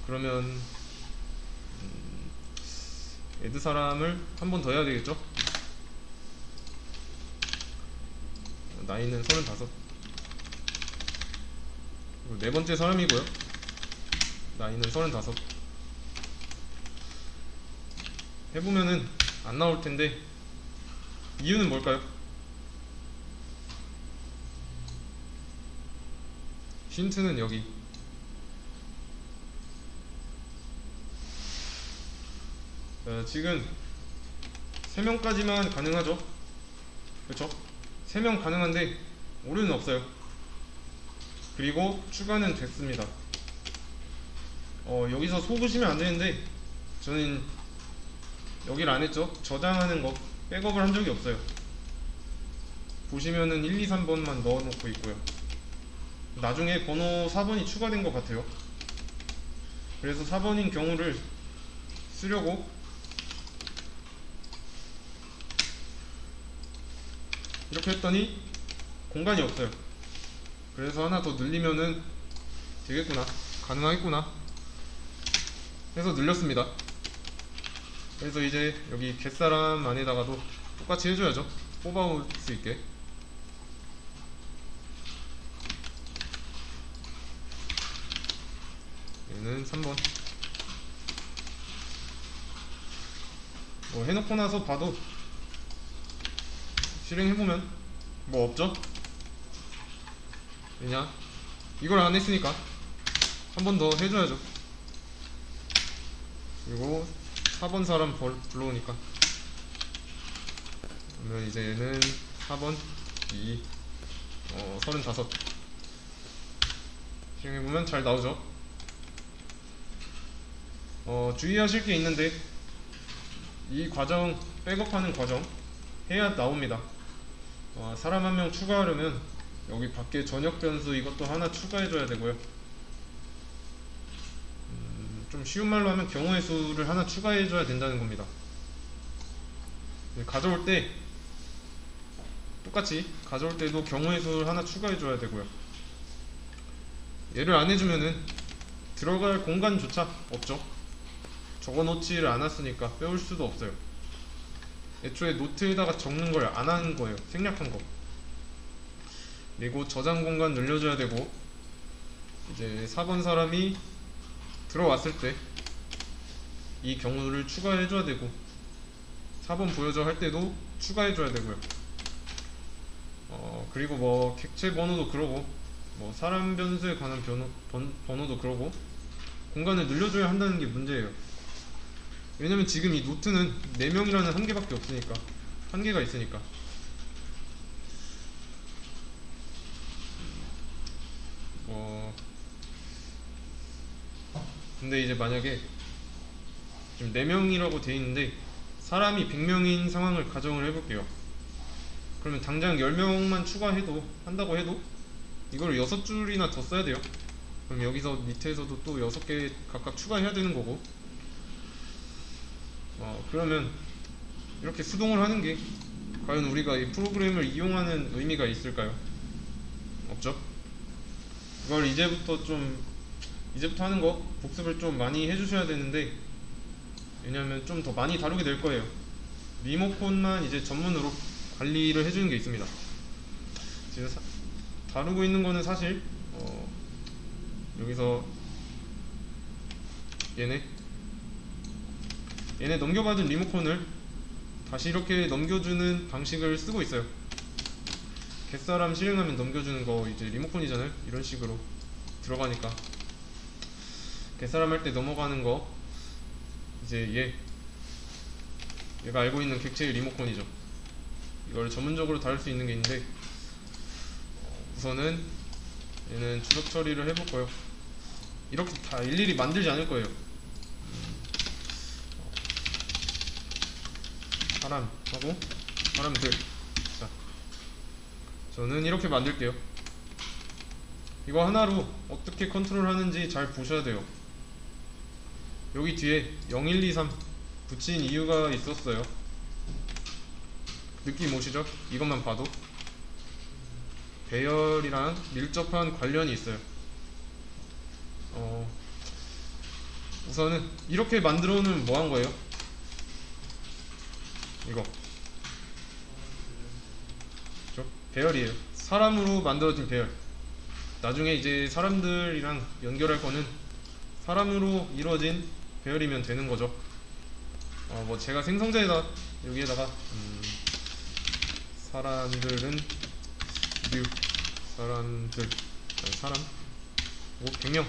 A: 그러면 애드 사람을 한 번 더 해야 되겠죠? 나이는 35. 그리고 네 번째 사람이고요. 나이는 35. 해보면은 안 나올 텐데 이유는 뭘까요? 힌트는 여기. 지금 3명까지만 가능하죠? 그쵸? 3명 가능한데 오류는 없어요. 그리고 추가는 됐습니다. 여기서 속으시면 안 되는데 저는 여기를 안 했죠? 저장하는 거 백업을 한 적이 없어요. 보시면은 1, 2, 3번만 넣어 놓고 있고요. 나중에 번호 4번이 추가된 것 같아요. 그래서 4번인 경우를 쓰려고 이렇게 했더니 공간이 없어요. 그래서 하나 더 늘리면은 되겠구나, 가능하겠구나 해서 늘렸습니다. 그래서 이제 여기 겟사람 안에다가도 똑같이 해줘야죠. 뽑아올 수 있게. 얘는 3번. 뭐 해놓고 나서 봐도 실행해보면 뭐 없죠? 왜냐? 이걸 안 했으니까 한 번 더 해줘야죠. 그리고 4번 사람 불러오니까, 그러면 이제 얘는 4번 2 35 실행해보면 잘 나오죠. 주의하실 게 있는데 이 과정, 백업하는 과정 해야 나옵니다. 사람 한 명 추가하려면 여기 밖에 전역 변수 이것도 하나 추가해줘야 되고요. 좀 쉬운 말로 하면 경우의 수를 하나 추가해줘야 된다는 겁니다. 가져올 때 똑같이 가져올 때도 경우의 수를 하나 추가해줘야 되고요. 얘를 안 해주면은 들어갈 공간조차 없죠. 적어놓지를 않았으니까 빼올 수도 없어요. 애초에 노트에다가 적는 걸 안 하는 거예요. 생략한 거. 그리고 저장 공간 늘려줘야 되고, 이제 4번 사람이 들어왔을 때 이 경우를 추가해줘야 되고, 4번 보여줘 할 때도 추가해줘야 되고요. 그리고 뭐 객체 번호도 그러고, 뭐 사람 변수에 관한 번호도 그러고, 공간을 늘려줘야 한다는 게 문제예요. 왜냐면 지금 이 노트는 4명이라는 한계밖에 없으니까, 한계가 있으니까. 근데 이제 만약에 지금 4명이라고 돼 있는데 사람이 100명인 상황을 가정을 해볼게요. 그러면 당장 10명만 추가해도 한다고 해도 이걸 6줄이나 더 써야 돼요. 그럼 여기서 밑에서도 또 6개 각각 추가해야 되는 거고, 그러면 이렇게 수동을 하는 게 과연 우리가 이 프로그램을 이용하는 의미가 있을까요? 없죠? 이걸 이제부터 하는 거 복습을 좀 많이 해주셔야 되는데, 왜냐면 좀 더 많이 다루게 될 거예요. 리모컨만 이제 전문으로 관리를 해주는 게 있습니다. 지금 다루고 있는 거는 사실 여기서 얘네 넘겨받은 리모컨을 다시 이렇게 넘겨주는 방식을 쓰고 있어요. 갯사람 실행하면 넘겨주는 거 이제 리모컨이잖아요. 이런 식으로 들어가니까 갯사람 할 때 넘어가는 거 이제 얘가 알고 있는 객체의 리모컨이죠. 이걸 전문적으로 다룰 수 있는 게 있는데, 우선은 얘는 추적 처리를 해볼 거예요. 이렇게 다 일일이 만들지 않을 거예요. 사람하고 사람들. 자, 저는 이렇게 만들게요. 이거 하나로 어떻게 컨트롤 하는지 잘 보셔야 돼요. 여기 뒤에 0, 1, 2, 3 붙인 이유가 있었어요. 느낌 오시죠? 이것만 봐도 배열이랑 밀접한 관련이 있어요. 우선은 이렇게 만들어는 뭐 한 거예요? 이거 그렇죠? 배열이에요. 사람으로 만들어진 배열. 나중에 이제 사람들이랑 연결할 거는 사람으로 이루어진 배열이면 되는 거죠. 뭐 제가 생성자에다 여기에다가 사람들은 류 사람들 사람 100명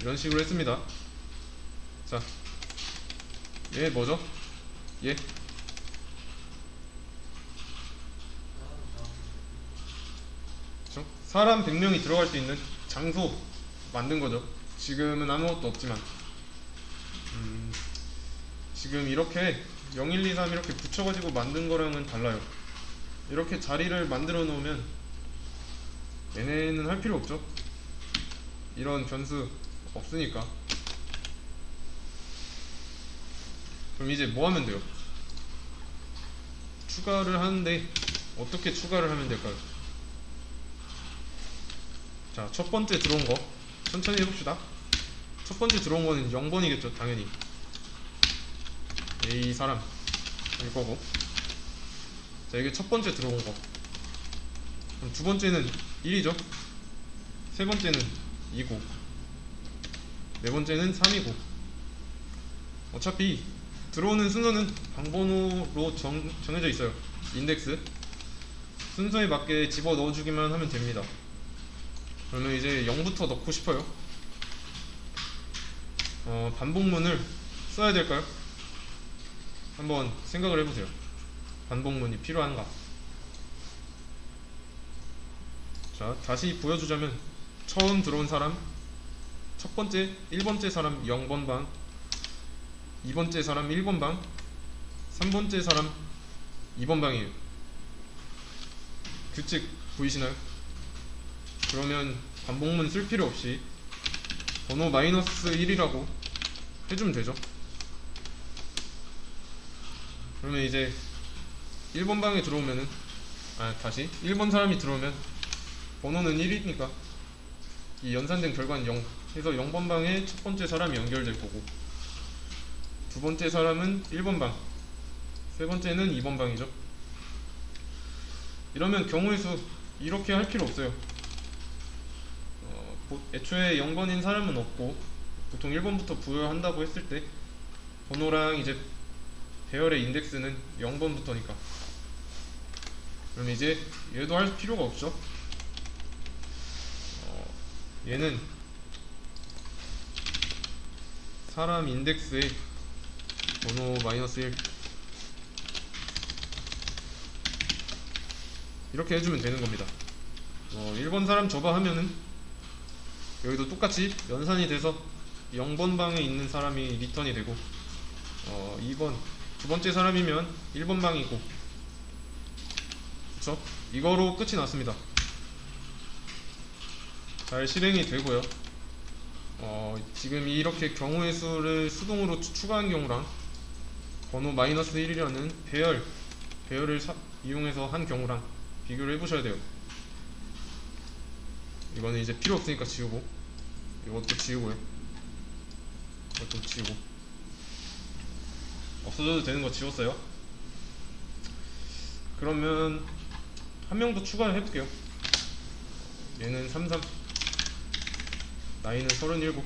A: 이런 식으로 했습니다. 자, 얘 뭐죠? 얘 그렇죠? 사람 100명이 들어갈 수 있는 장소 만든 거죠. 지금은 아무것도 없지만 지금 이렇게 0, 1, 2, 3 이렇게 붙여가지고 만든 거랑은 달라요. 이렇게 자리를 만들어 놓으면 얘네는 할 필요 없죠. 이런 변수 없으니까. 그럼 이제 뭐 하면 돼요? 추가를 하는데 어떻게 추가를 하면 될까요? 자, 첫 번째 들어온 거 천천히 해봅시다. 첫 번째 들어온 거는 0번이겠죠 당연히. A 사람 일 거고. 자, 이게 첫 번째 들어온 거. 그럼 두 번째는 1이죠. 세 번째는 2고, 네 번째는 3이고. 어차피 들어오는 순서는 방번호로 정해져 있어요. 인덱스 순서에 맞게 집어 넣어주기만 하면 됩니다. 그러면 이제 0부터 넣고 싶어요. 반복문을 써야 될까요? 한번 생각을 해보세요. 반복문이 필요한가? 자, 다시 보여주자면 처음 들어온 사람 첫 번째 1번째 사람 0번 방, 2번째 사람 1번 방, 3번째 사람 2번 방이에요. 규칙 보이시나요? 그러면 반복문 쓸 필요 없이 번호 -1이라고 해주면 되죠. 그러면 이제 1번 방에 들어오면은 다시 1번 사람이 들어오면 번호는 1이니까 이 연산된 결과는 0 해서 0번 방에 첫 번째 사람이 연결될 거고, 두 번째 사람은 1번 방, 세 번째는 2번 방이죠. 이러면 경우의 수 이렇게 할 필요 없어요. 애초에 0번인 사람은 없고 보통 1번부터 부여한다고 했을 때 번호랑 이제 배열의 인덱스는 0번부터니까. 그럼 이제 얘도 할 필요가 없죠. 얘는 사람 인덱스에 번호 -1 이렇게 해주면 되는 겁니다. 1번 사람 접어 하면은 여기도 똑같이 연산이 돼서 0번 방에 있는 사람이 리턴이 되고 2번 두 번째 사람이면 1번 방이고, 그쵸? 이거로 끝이 났습니다. 잘 실행이 되고요. 지금 이렇게 경우의 수를 수동으로 추가한 경우랑 번호 -1이라는 배열을 이용해서 한 경우랑 비교를 해보셔야 돼요. 이거는 이제 필요 없으니까 지우고, 이것도 지우고요. 이것도 지우고. 없어져도 되는 거 지웠어요. 그러면 한 명 더 추가를 해볼게요. 얘는 33, 나이는 37,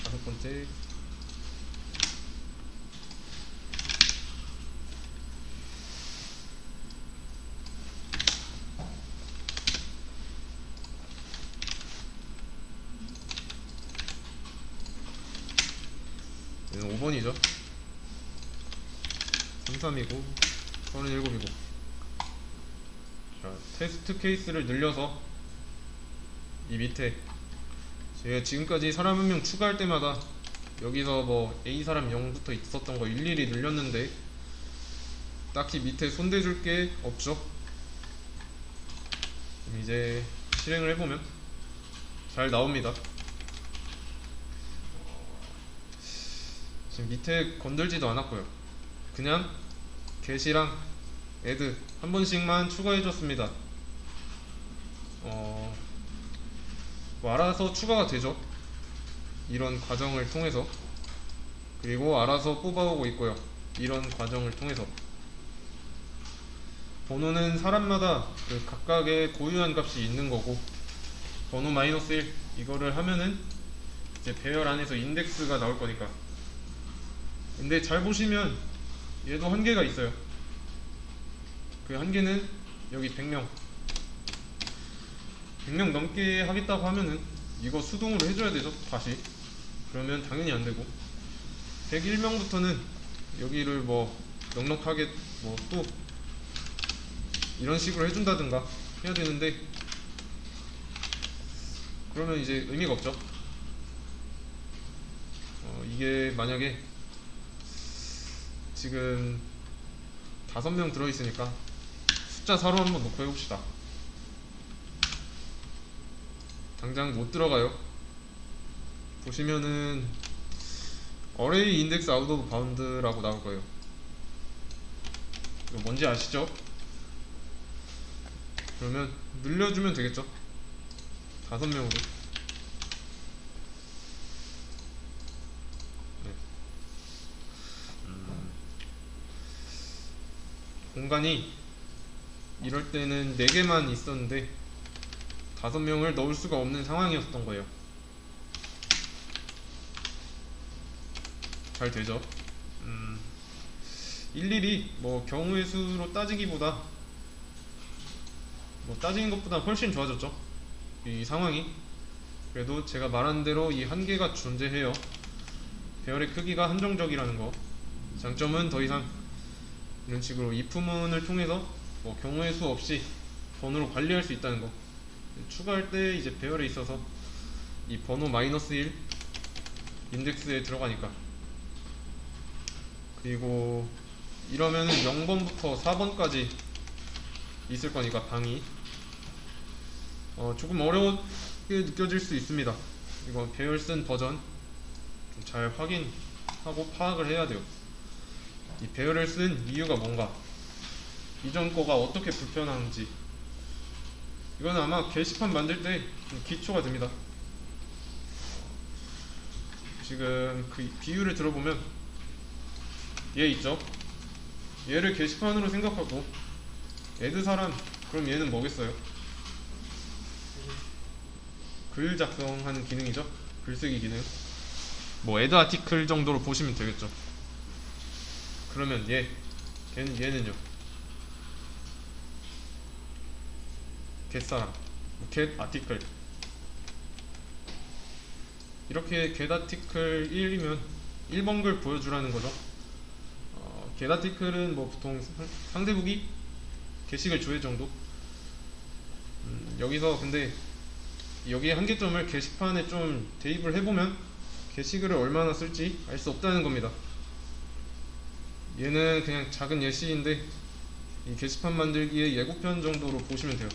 A: 다섯 번째. 얘는 5번이죠. 33이고 37이고. 자, 테스트 케이스를 늘려서 이 밑에 제가 지금까지 사람 한 명 추가할 때마다 여기서 뭐 A 사람 0부터 있었던 거 일일이 늘렸는데 딱히 밑에 손대줄 게 없죠. 그럼 이제 실행을 해보면 잘 나옵니다. 지금 밑에 건들지도 않았고요. 그냥 get이랑 add 한 번씩만 추가해줬습니다. 뭐 알아서 추가가 되죠. 이런 과정을 통해서. 그리고 알아서 뽑아오고 있고요. 이런 과정을 통해서. 번호는 사람마다 그 각각의 고유한 값이 있는 거고, 번호 -1 이거를 하면은 이제 배열 안에서 인덱스가 나올 거니까. 근데 잘 보시면 얘도 한계가 있어요. 그 한계는 여기 100명 넘게 하겠다고 하면은 이거 수동으로 해줘야 되죠. 다시. 그러면 당연히 안 되고, 101명부터는 여기를 뭐 넉넉하게 뭐 또 이런 식으로 해준다든가 해야 되는데, 그러면 이제 의미가 없죠. 이게 만약에 지금 5명 들어있으니까 숫자 4로 한번 놓고 해봅시다. 당장 못 들어가요. 보시면은 어레이 인덱스 아웃 오브 바운드라고 나올 거예요. 이거 뭔지 아시죠? 그러면 늘려주면 되겠죠. 5명으로. 네. 공간이 이럴 때는 4개만 있었는데 5명을 넣을 수가 없는 상황이었던 거예요. 잘 되죠? 일일이 뭐 경우의 수로 따지기보다, 뭐 따지는 것보다 훨씬 좋아졌죠. 이 상황이. 그래도 제가 말한 대로 이 한계가 존재해요. 배열의 크기가 한정적이라는 거. 장점은 더 이상 이런 식으로 if문을 통해서 뭐 경우의 수 없이 번호로 관리할 수 있다는 거. 추가할 때 이제 배열에 있어서 이 번호 -1 인덱스에 들어가니까. 그리고 이러면은 0번부터 4번까지 있을 거니까 방이 조금 어렵게 느껴질 수 있습니다. 이거 배열 쓴 버전 좀 잘 확인하고 파악을 해야 돼요. 이 배열을 쓴 이유가 뭔가, 이전 거가 어떻게 불편한지. 이거는 아마 게시판 만들 때 좀 기초가 됩니다. 지금 그 비율을 들어보면 얘 있죠? 얘를 게시판으로 생각하고 애드 사람, 그럼 얘는 뭐겠어요? 글 작성하는 기능이죠. 글쓰기 기능. 뭐 애드 아티클 정도로 보시면 되겠죠. 그러면 얘는요? get 사람, get 아티클. 이렇게 get 아티클 1이면 1번 글 보여주라는 거죠. get 아티클은 뭐 보통 상대북이 게시글 조회 정도. 여기서 근데 여기 한계점을 게시판에 좀 대입을 해보면 게시글을 얼마나 쓸지 알 수 없다는 겁니다. 얘는 그냥 작은 예시인데 이 게시판 만들기의 예고편 정도로 보시면 돼요.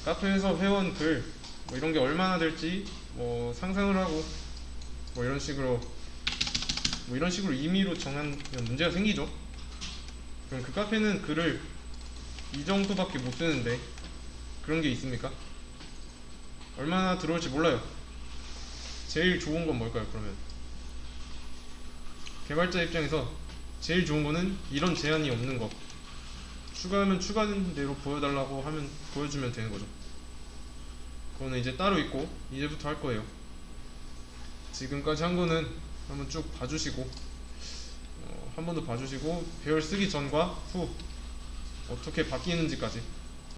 A: 카페에서 회원 글 뭐 이런 게 얼마나 될지 뭐 상상을 하고 뭐 이런 식으로 임의로 정하면 문제가 생기죠. 그럼 그 카페는 글을 이 정도밖에 못 쓰는데 그런 게 있습니까? 얼마나 들어올지 몰라요. 제일 좋은 건 뭘까요? 그러면 개발자 입장에서 제일 좋은 거는 이런 제한이 없는 거, 추가하면 추가된 대로 보여달라고 하면 보여주면 되는 거죠. 그거는 이제 따로 있고 이제부터 할 거예요. 지금까지 한 거는 한번 쭉 봐주시고 한 번 더 봐주시고 배열 쓰기 전과 후 어떻게 바뀌는지까지